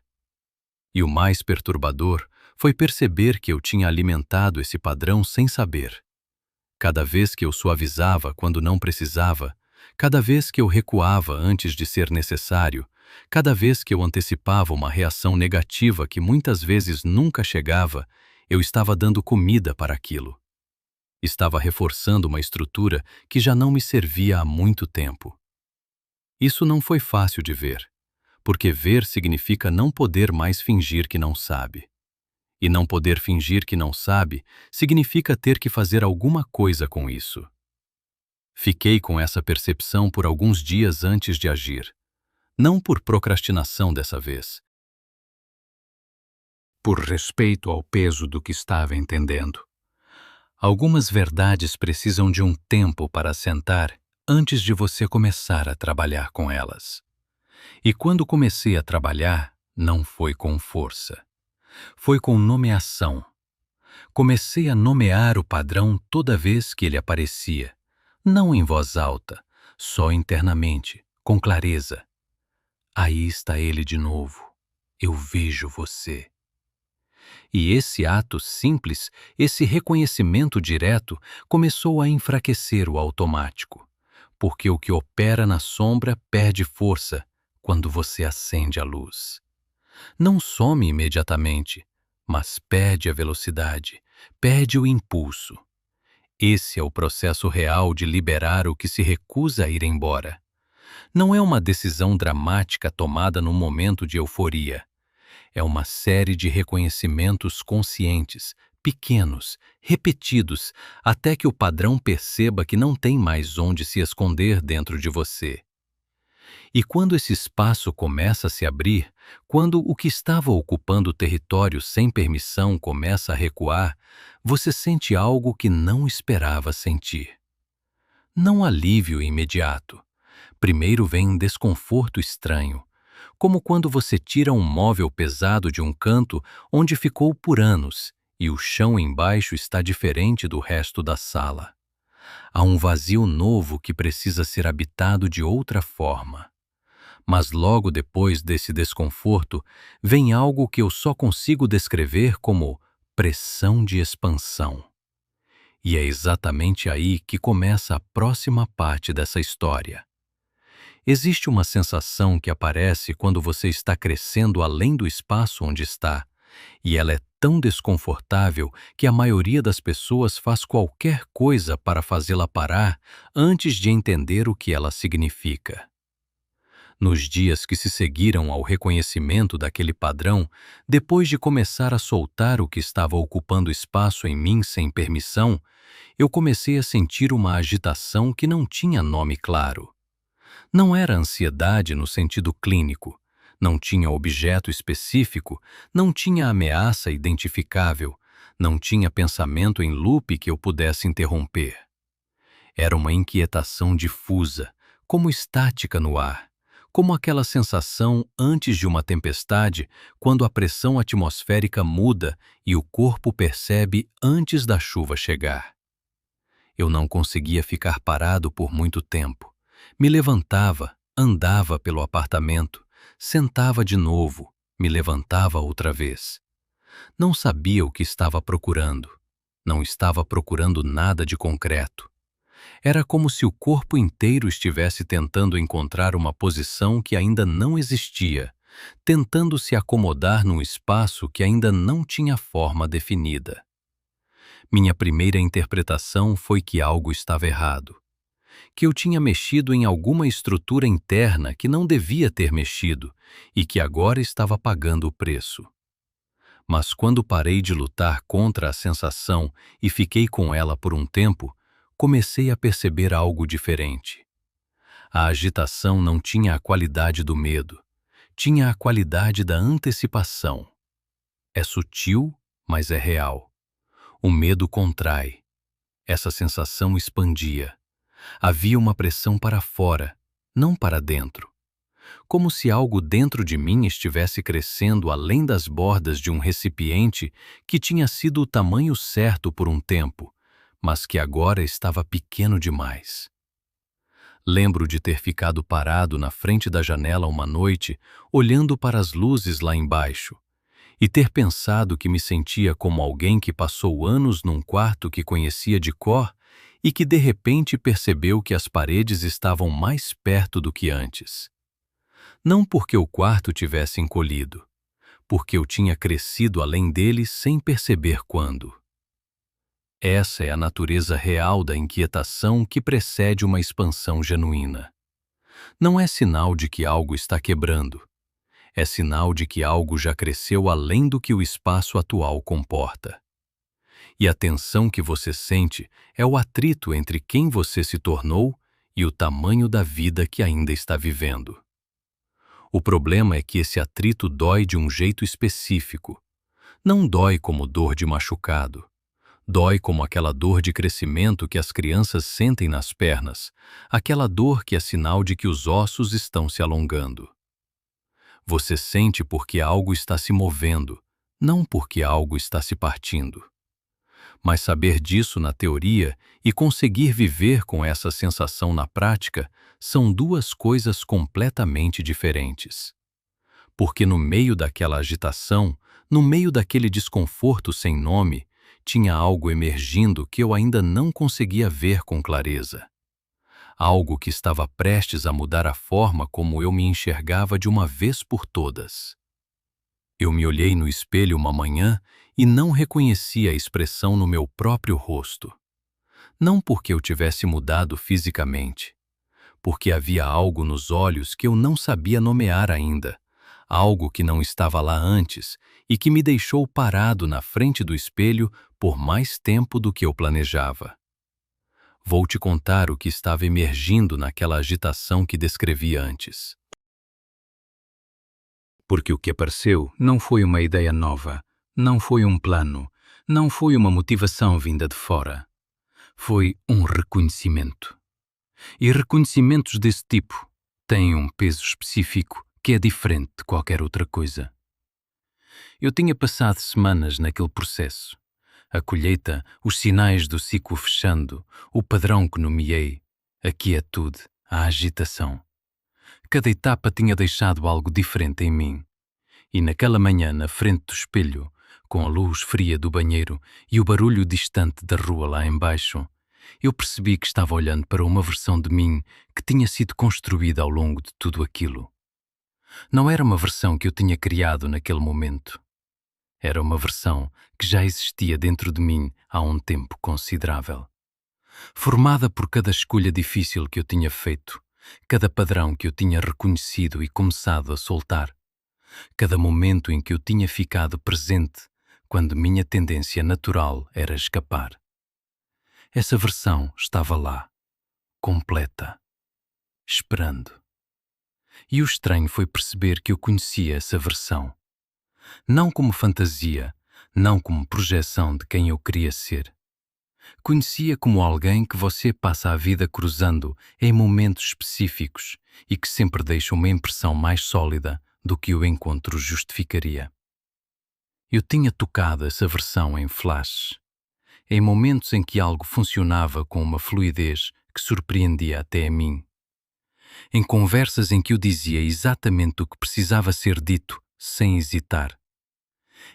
E o mais perturbador foi perceber que eu tinha alimentado esse padrão sem saber. Cada vez que eu suavizava quando não precisava, cada vez que eu recuava antes de ser necessário, cada vez que eu antecipava uma reação negativa que muitas vezes nunca chegava, eu estava dando comida para aquilo. Estava reforçando uma estrutura que já não me servia há muito tempo. Isso não foi fácil de ver, porque ver significa não poder mais fingir que não sabe. E não poder fingir que não sabe significa ter que fazer alguma coisa com isso. Fiquei com essa percepção por alguns dias antes de agir. Não por procrastinação dessa vez. Por respeito ao peso do que estava entendendo. Algumas verdades precisam de um tempo para assentar antes de você começar a trabalhar com elas. E quando comecei a trabalhar, não foi com força. Foi com nomeação. Comecei a nomear o padrão toda vez que ele aparecia, não em voz alta, só internamente, com clareza. Aí está ele de novo. Eu vejo você. E esse ato simples, esse reconhecimento direto, começou a enfraquecer o automático, porque o que opera na sombra perde força quando você acende a luz. Não some imediatamente, mas perde a velocidade, perde o impulso. Esse é o processo real de liberar o que se recusa a ir embora. Não é uma decisão dramática tomada num momento de euforia. É uma série de reconhecimentos conscientes, pequenos, repetidos, até que o padrão perceba que não tem mais onde se esconder dentro de você. E quando esse espaço começa a se abrir, quando o que estava ocupando o território sem permissão começa a recuar, você sente algo que não esperava sentir. Não alívio imediato. Primeiro vem um desconforto estranho, como quando você tira um móvel pesado de um canto onde ficou por anos e o chão embaixo está diferente do resto da sala. Há um vazio novo que precisa ser habitado de outra forma. Mas logo depois desse desconforto, vem algo que eu só consigo descrever como pressão de expansão. E é exatamente aí que começa a próxima parte dessa história. Existe uma sensação que aparece quando você está crescendo além do espaço onde está, e ela é tão desconfortável que a maioria das pessoas faz qualquer coisa para fazê-la parar antes de entender o que ela significa. Nos dias que se seguiram ao reconhecimento daquele padrão, depois de começar a soltar o que estava ocupando espaço em mim sem permissão, eu comecei a sentir uma agitação que não tinha nome claro. Não era ansiedade no sentido clínico, não tinha objeto específico, não tinha ameaça identificável, não tinha pensamento em loop que eu pudesse interromper. Era uma inquietação difusa, como estática no ar, como aquela sensação antes de uma tempestade, quando a pressão atmosférica muda e o corpo percebe antes da chuva chegar. Eu não conseguia ficar parado por muito tempo. Me levantava, andava pelo apartamento, sentava de novo, me levantava outra vez. Não sabia o que estava procurando. Não estava procurando nada de concreto. Era como se o corpo inteiro estivesse tentando encontrar uma posição que ainda não existia, tentando se acomodar num espaço que ainda não tinha forma definida. Minha primeira interpretação foi que algo estava errado, que eu tinha mexido em alguma estrutura interna que não devia ter mexido e que agora estava pagando o preço. Mas quando parei de lutar contra a sensação e fiquei com ela por um tempo, comecei a perceber algo diferente. A agitação não tinha a qualidade do medo, tinha a qualidade da antecipação. É sutil, mas é real. O medo contrai. Essa sensação expandia. Havia uma pressão para fora, não para dentro. Como se algo dentro de mim estivesse crescendo além das bordas de um recipiente que tinha sido o tamanho certo por um tempo, mas que agora estava pequeno demais. Lembro de ter ficado parado na frente da janela uma noite, olhando para as luzes lá embaixo, e ter pensado que me sentia como alguém que passou anos num quarto que conhecia de cor e que de repente percebeu que as paredes estavam mais perto do que antes. Não porque o quarto tivesse encolhido, porque eu tinha crescido além dele sem perceber quando. Essa é a natureza real da inquietação que precede uma expansão genuína. Não é sinal de que algo está quebrando. É sinal de que algo já cresceu além do que o espaço atual comporta. E a tensão que você sente é o atrito entre quem você se tornou e o tamanho da vida que ainda está vivendo. O problema é que esse atrito dói de um jeito específico. Não dói como dor de machucado. Dói como aquela dor de crescimento que as crianças sentem nas pernas, aquela dor que é sinal de que os ossos estão se alongando. Você sente porque algo está se movendo, não porque algo está se partindo. Mas saber disso na teoria e conseguir viver com essa sensação na prática são duas coisas completamente diferentes. Porque no meio daquela agitação, no meio daquele desconforto sem nome, tinha algo emergindo que eu ainda não conseguia ver com clareza. Algo que estava prestes a mudar a forma como eu me enxergava de uma vez por todas. Eu me olhei no espelho uma manhã e não reconheci a expressão no meu próprio rosto. Não porque eu tivesse mudado fisicamente, porque havia algo nos olhos que eu não sabia nomear ainda, algo que não estava lá antes e que me deixou parado na frente do espelho por mais tempo do que eu planejava. Vou te contar o que estava emergindo naquela agitação que descrevi antes. Porque o que apareceu não foi uma ideia nova, não foi um plano, não foi uma motivação vinda de fora. Foi um reconhecimento. E reconhecimentos desse tipo têm um peso específico que é diferente de qualquer outra coisa. Eu tinha passado semanas naquele processo. A colheita, os sinais do ciclo fechando, o padrão que nomeei, a quietude, a agitação. Cada etapa tinha deixado algo diferente em mim. E naquela manhã, na frente do espelho, com a luz fria do banheiro e o barulho distante da rua lá embaixo, eu percebi que estava olhando para uma versão de mim que tinha sido construída ao longo de tudo aquilo. Não era uma versão que eu tinha criado naquele momento. Era uma versão que já existia dentro de mim há um tempo considerável. Formada por cada escolha difícil que eu tinha feito, cada padrão que eu tinha reconhecido e começado a soltar, cada momento em que eu tinha ficado presente quando minha tendência natural era escapar. Essa versão estava lá, completa, esperando. E o estranho foi perceber que eu conhecia essa versão. Não como fantasia, não como projeção de quem eu queria ser. Conhecia como alguém que você passa a vida cruzando em momentos específicos e que sempre deixa uma impressão mais sólida do que o encontro justificaria. Eu tinha tocado essa versão em flash, em momentos em que algo funcionava com uma fluidez que surpreendia até a mim. Em conversas em que eu dizia exatamente o que precisava ser dito, sem hesitar.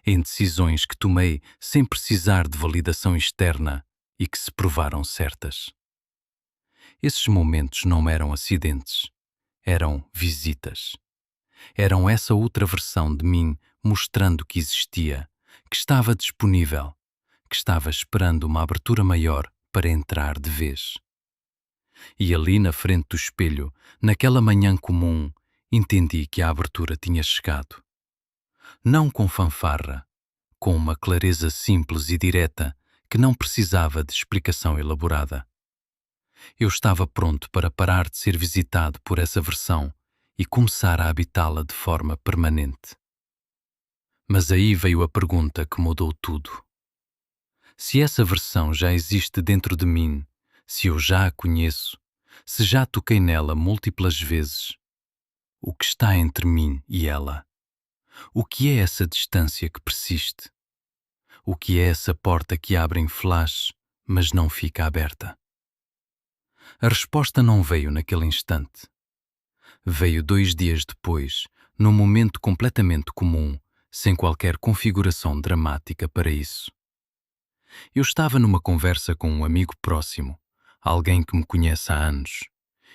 Em decisões que tomei sem precisar de validação externa e que se provaram certas. Esses momentos não eram acidentes, eram visitas. Eram essa outra versão de mim mostrando que existia, que estava disponível, que estava esperando uma abertura maior para entrar de vez. E ali na frente do espelho, naquela manhã comum, entendi que a abertura tinha chegado. Não com fanfarra, com uma clareza simples e direta que não precisava de explicação elaborada. Eu estava pronto para parar de ser visitado por essa versão e começar a habitá-la de forma permanente. Mas aí veio a pergunta que mudou tudo. Se essa versão já existe dentro de mim, se eu já a conheço, se já toquei nela múltiplas vezes, o que está entre mim e ela? O que é essa distância que persiste? O que é essa porta que abre em flash, mas não fica aberta? A resposta não veio naquele instante. Veio 2 dias depois, num momento completamente comum, sem qualquer configuração dramática para isso. Eu estava numa conversa com um amigo próximo, alguém que me conhece há anos,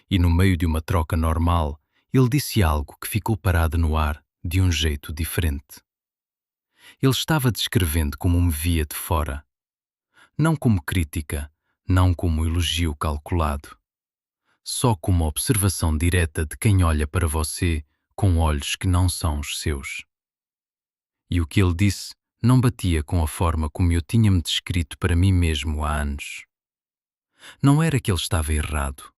e no meio de uma troca normal, ele disse algo que ficou parado no ar de um jeito diferente. Ele estava descrevendo como me via de fora. Não como crítica, não como elogio calculado. Só como observação direta de quem olha para você com olhos que não são os seus. E o que ele disse não batia com a forma como eu tinha-me descrito para mim mesmo há anos. Não era que ele estava errado.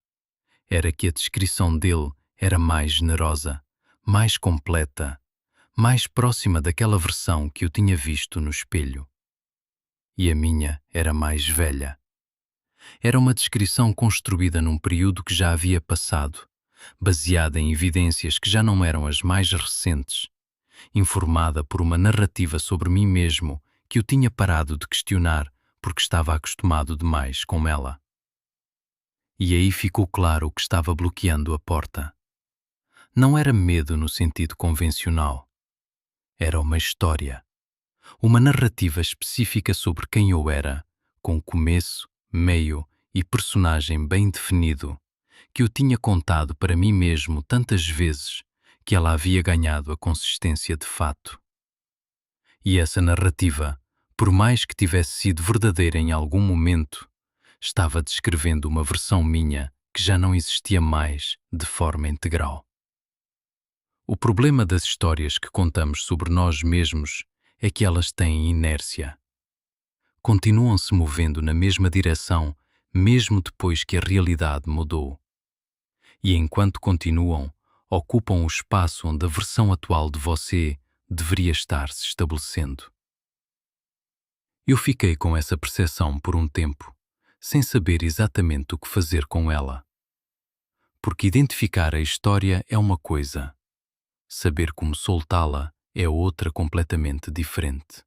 Era que a descrição dele era mais generosa, mais completa, mais próxima daquela versão que eu tinha visto no espelho. E a minha era mais velha. Era uma descrição construída num período que já havia passado, baseada em evidências que já não eram as mais recentes, informada por uma narrativa sobre mim mesmo que eu tinha parado de questionar porque estava acostumado demais com ela. E aí ficou claro o que estava bloqueando a porta. Não era medo no sentido convencional. Era uma história. Uma narrativa específica sobre quem eu era, com começo, meio e personagem bem definido, que eu tinha contado para mim mesmo tantas vezes que ela havia ganhado a consistência de fato. E essa narrativa, por mais que tivesse sido verdadeira em algum momento, estava descrevendo uma versão minha que já não existia mais de forma integral. O problema das histórias que contamos sobre nós mesmos é que elas têm inércia. Continuam se movendo na mesma direção, mesmo depois que a realidade mudou. E enquanto continuam, ocupam o espaço onde a versão atual de você deveria estar se estabelecendo. Eu fiquei com essa percepção por um tempo, sem saber exatamente o que fazer com ela. Porque identificar a história é uma coisa, saber como soltá-la é outra completamente diferente.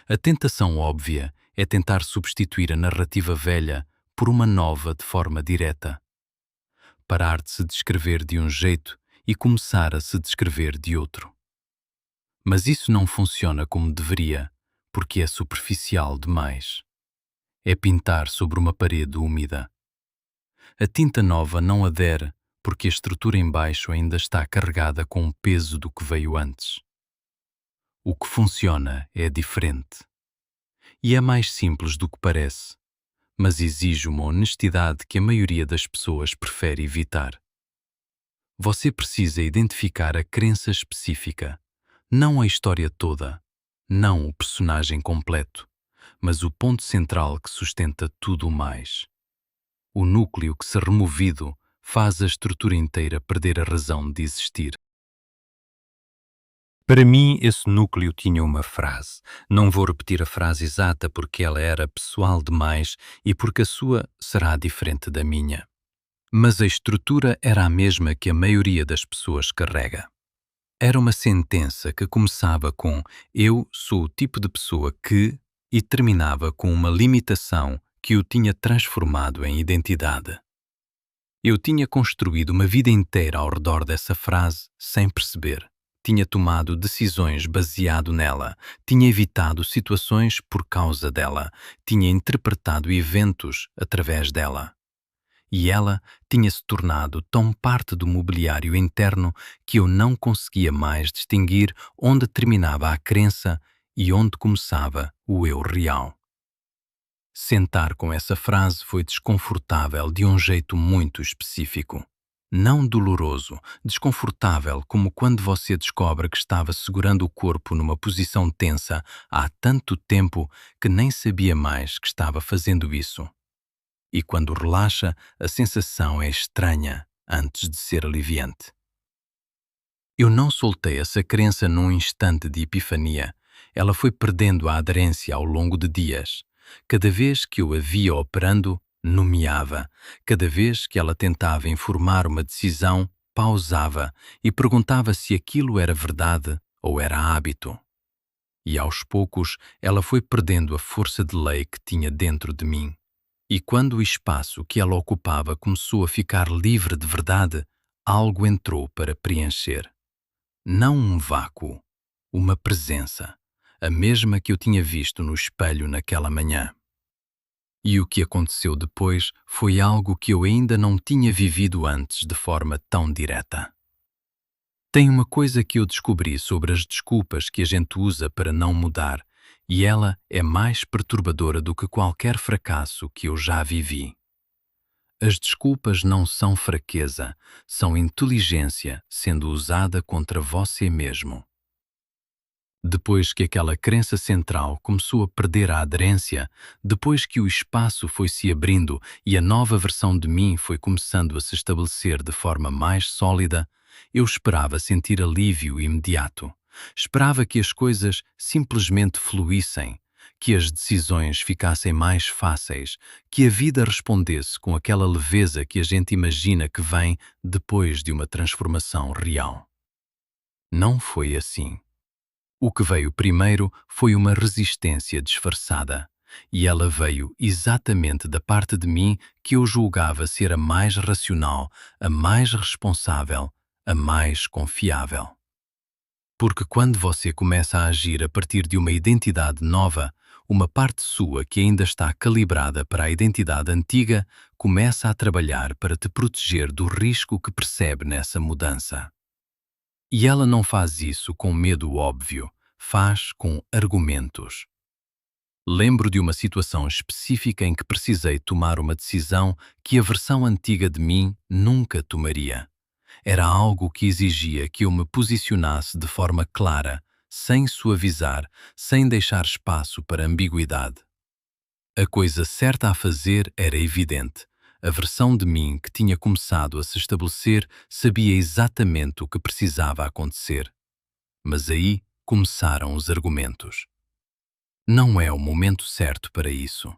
A tentação óbvia é tentar substituir a narrativa velha por uma nova de forma direta. Parar de se descrever de um jeito e começar a se descrever de outro. Mas isso não funciona como deveria, porque é superficial demais. É pintar sobre uma parede úmida. A tinta nova não adere porque a estrutura em baixo ainda está carregada com o peso do que veio antes. O que funciona é diferente. E é mais simples do que parece, mas exige uma honestidade que a maioria das pessoas prefere evitar. Você precisa identificar a crença específica, não a história toda, não o personagem completo, mas o ponto central que sustenta tudo o mais. O núcleo que, se removido, faz a estrutura inteira perder a razão de existir. Para mim, esse núcleo tinha uma frase. Não vou repetir a frase exata porque ela era pessoal demais e porque a sua será diferente da minha. Mas a estrutura era a mesma que a maioria das pessoas carrega. Era uma sentença que começava com "eu sou o tipo de pessoa que" e terminava com uma limitação que o tinha transformado em identidade. Eu tinha construído uma vida inteira ao redor dessa frase sem perceber. Tinha tomado decisões baseado nela, tinha evitado situações por causa dela, tinha interpretado eventos através dela. E ela tinha se tornado tão parte do mobiliário interno que eu não conseguia mais distinguir onde terminava a crença e onde começava o eu real. Sentar com essa frase foi desconfortável de um jeito muito específico. Não doloroso, desconfortável como quando você descobre que estava segurando o corpo numa posição tensa há tanto tempo que nem sabia mais que estava fazendo isso. E quando relaxa, a sensação é estranha antes de ser aliviante. Eu não soltei essa crença num instante de epifania. Ela foi perdendo a aderência ao longo de dias. Cada vez que eu a via operando, nomeava. Cada vez que ela tentava informar uma decisão, pausava e perguntava se aquilo era verdade ou era hábito. E aos poucos, ela foi perdendo a força de lei que tinha dentro de mim. E quando o espaço que ela ocupava começou a ficar livre de verdade, algo entrou para preencher. Não um vácuo, uma presença, a mesma que eu tinha visto no espelho naquela manhã. E o que aconteceu depois foi algo que eu ainda não tinha vivido antes de forma tão direta. Tem uma coisa que eu descobri sobre as desculpas que a gente usa para não mudar, e ela é mais perturbadora do que qualquer fracasso que eu já vivi. As desculpas não são fraqueza, são inteligência sendo usada contra você mesmo. Depois que aquela crença central começou a perder a aderência, depois que o espaço foi se abrindo e a nova versão de mim foi começando a se estabelecer de forma mais sólida, eu esperava sentir alívio imediato. Esperava que as coisas simplesmente fluíssem, que as decisões ficassem mais fáceis, que a vida respondesse com aquela leveza que a gente imagina que vem depois de uma transformação real. Não foi assim. O que veio primeiro foi uma resistência disfarçada, e ela veio exatamente da parte de mim que eu julgava ser a mais racional, a mais responsável, a mais confiável. Porque quando você começa a agir a partir de uma identidade nova, uma parte sua que ainda está calibrada para a identidade antiga começa a trabalhar para te proteger do risco que percebe nessa mudança. E ela não faz isso com medo óbvio, faz com argumentos. Lembro de uma situação específica em que precisei tomar uma decisão que a versão antiga de mim nunca tomaria. Era algo que exigia que eu me posicionasse de forma clara, sem suavizar, sem deixar espaço para ambiguidade. A coisa certa a fazer era evidente. A versão de mim que tinha começado a se estabelecer sabia exatamente o que precisava acontecer. Mas aí começaram os argumentos. Não é o momento certo para isso.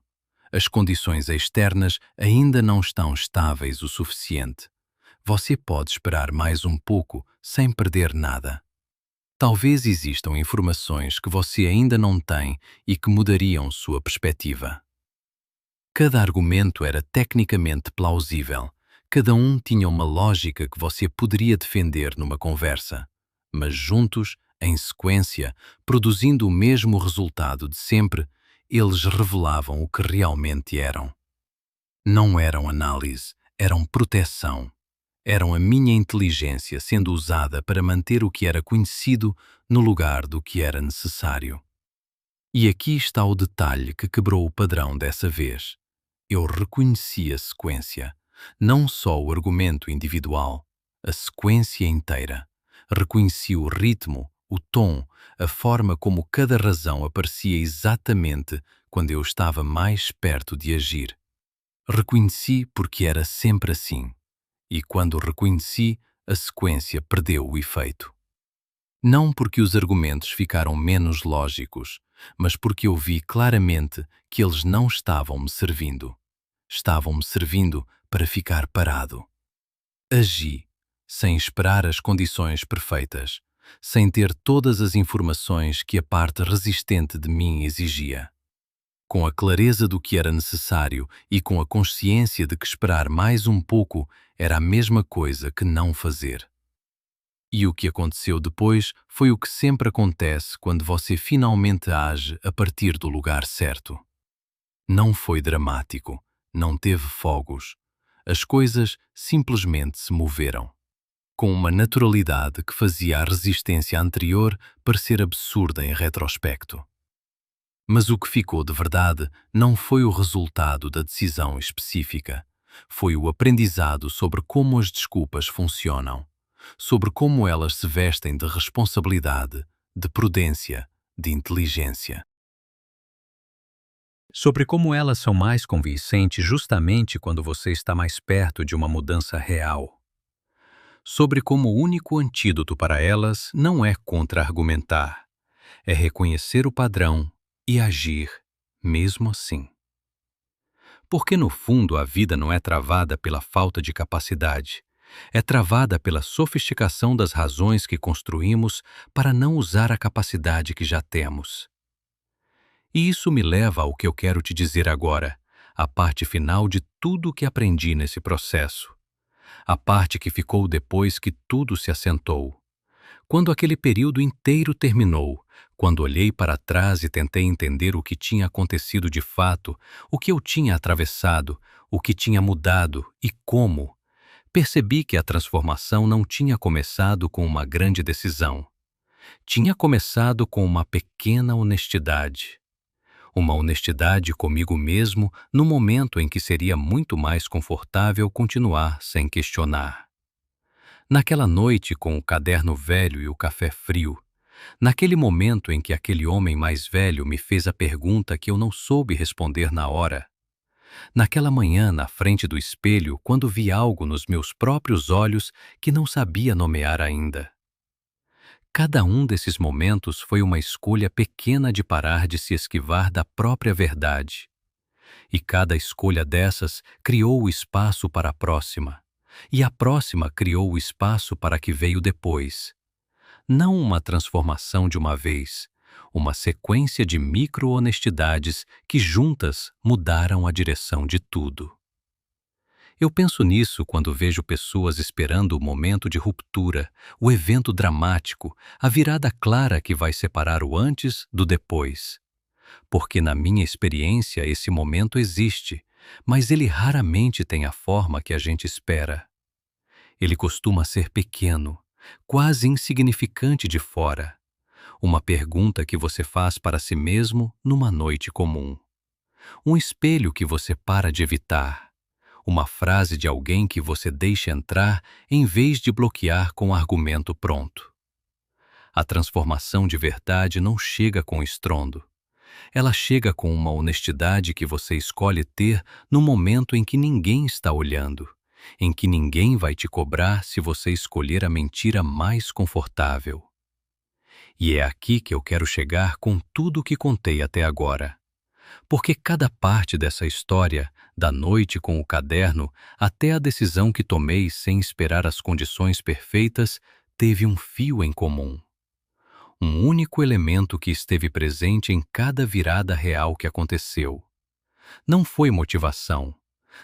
As condições externas ainda não estão estáveis o suficiente. Você pode esperar mais um pouco sem perder nada. Talvez existam informações que você ainda não tem e que mudariam sua perspectiva. Cada argumento era tecnicamente plausível. Cada um tinha uma lógica que você poderia defender numa conversa. Mas juntos, em sequência, produzindo o mesmo resultado de sempre, eles revelavam o que realmente eram. Não eram análise, eram proteção. Eram a minha inteligência sendo usada para manter o que era conhecido no lugar do que era necessário. E aqui está o detalhe que quebrou o padrão dessa vez. Eu reconheci a sequência, não só o argumento individual, a sequência inteira. Reconheci o ritmo, o tom, a forma como cada razão aparecia exatamente quando eu estava mais perto de agir. Reconheci porque era sempre assim. E quando reconheci, a sequência perdeu o efeito. Não porque os argumentos ficaram menos lógicos, mas porque eu vi claramente que eles não estavam me servindo. Estavam-me servindo para ficar parado. Agi, sem esperar as condições perfeitas, sem ter todas as informações que a parte resistente de mim exigia. Com a clareza do que era necessário e com a consciência de que esperar mais um pouco era a mesma coisa que não fazer. E o que aconteceu depois foi o que sempre acontece quando você finalmente age a partir do lugar certo. Não foi dramático, não teve fogos. As coisas simplesmente se moveram, com uma naturalidade que fazia a resistência anterior parecer absurda em retrospecto. Mas o que ficou de verdade não foi o resultado da decisão específica, foi o aprendizado sobre como as desculpas funcionam, sobre como elas se vestem de responsabilidade, de prudência, de inteligência. Sobre como elas são mais convincentes justamente quando você está mais perto de uma mudança real. Sobre como o único antídoto para elas não é contra-argumentar, é reconhecer o padrão e agir, mesmo assim. Porque no fundo a vida não é travada pela falta de capacidade, é travada pela sofisticação das razões que construímos para não usar a capacidade que já temos. E isso me leva ao que eu quero te dizer agora, a parte final de tudo o que aprendi nesse processo. A parte que ficou depois que tudo se assentou. Quando aquele período inteiro terminou, quando olhei para trás e tentei entender o que tinha acontecido de fato, o que eu tinha atravessado, o que tinha mudado e como, percebi que a transformação não tinha começado com uma grande decisão. Tinha começado com uma pequena honestidade. Uma honestidade comigo mesmo no momento em que seria muito mais confortável continuar sem questionar. Naquela noite com o caderno velho e o café frio, naquele momento em que aquele homem mais velho me fez a pergunta que eu não soube responder na hora, naquela manhã na frente do espelho quando vi algo nos meus próprios olhos que não sabia nomear ainda. Cada um desses momentos foi uma escolha pequena de parar de se esquivar da própria verdade. E cada escolha dessas criou o espaço para a próxima. E a próxima criou o espaço para a que veio depois. Não uma transformação de uma vez, uma sequência de micro-honestidades que juntas mudaram a direção de tudo. Eu penso nisso quando vejo pessoas esperando o momento de ruptura, o evento dramático, a virada clara que vai separar o antes do depois. Porque na minha experiência esse momento existe, mas ele raramente tem a forma que a gente espera. Ele costuma ser pequeno, quase insignificante de fora. Uma pergunta que você faz para si mesmo numa noite comum. Um espelho que você para de evitar. Uma frase de alguém que você deixa entrar em vez de bloquear com o argumento pronto. A transformação de verdade não chega com estrondo. Ela chega com uma honestidade que você escolhe ter no momento em que ninguém está olhando, em que ninguém vai te cobrar se você escolher a mentira mais confortável. E é aqui que eu quero chegar com tudo o que contei até agora. Porque cada parte dessa história, da noite com o caderno até a decisão que tomei sem esperar as condições perfeitas, teve um fio em comum. Um único elemento que esteve presente em cada virada real que aconteceu. Não foi motivação,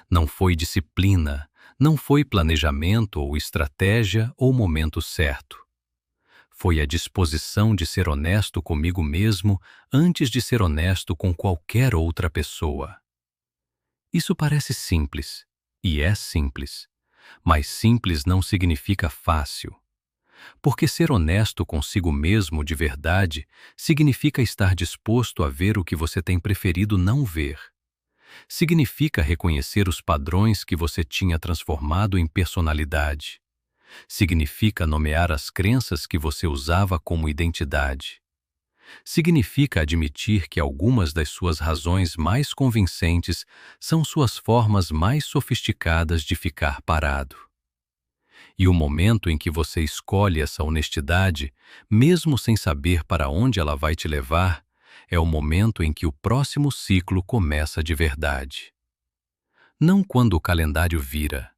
não foi disciplina, não foi planejamento ou estratégia ou momento certo. Foi a disposição de ser honesto comigo mesmo antes de ser honesto com qualquer outra pessoa. Isso parece simples, e é simples, mas simples não significa fácil. Porque ser honesto consigo mesmo de verdade significa estar disposto a ver o que você tem preferido não ver. Significa reconhecer os padrões que você tinha transformado em personalidade. Significa nomear as crenças que você usava como identidade. Significa admitir que algumas das suas razões mais convincentes são suas formas mais sofisticadas de ficar parado. E o momento em que você escolhe essa honestidade, mesmo sem saber para onde ela vai te levar, é o momento em que o próximo ciclo começa de verdade. Não quando o calendário vira,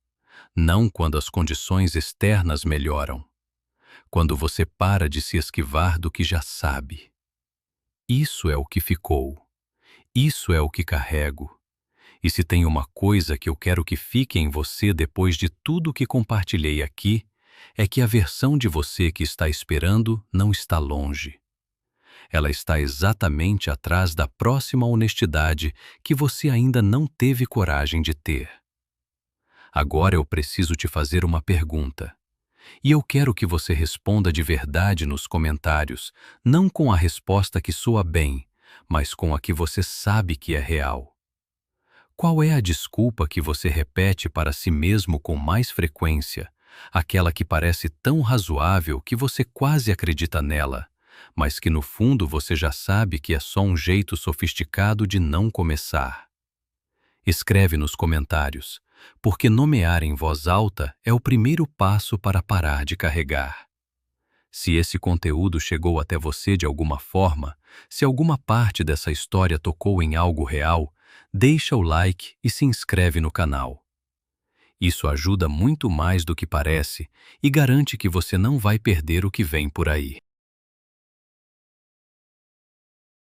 não quando as condições externas melhoram, quando você para de se esquivar do que já sabe. Isso é o que ficou, isso é o que carrego. E se tem uma coisa que eu quero que fique em você depois de tudo que compartilhei aqui, é que a versão de você que está esperando não está longe. Ela está exatamente atrás da próxima honestidade que você ainda não teve coragem de ter. Agora eu preciso te fazer uma pergunta. E eu quero que você responda de verdade nos comentários, não com a resposta que soa bem, mas com a que você sabe que é real. Qual é a desculpa que você repete para si mesmo com mais frequência, aquela que parece tão razoável que você quase acredita nela, mas que no fundo você já sabe que é só um jeito sofisticado de não começar? Escreve nos comentários, porque nomear em voz alta é o primeiro passo para parar de carregar. Se esse conteúdo chegou até você de alguma forma, se alguma parte dessa história tocou em algo real, deixa o like e se inscreve no canal. Isso ajuda muito mais do que parece e garante que você não vai perder o que vem por aí.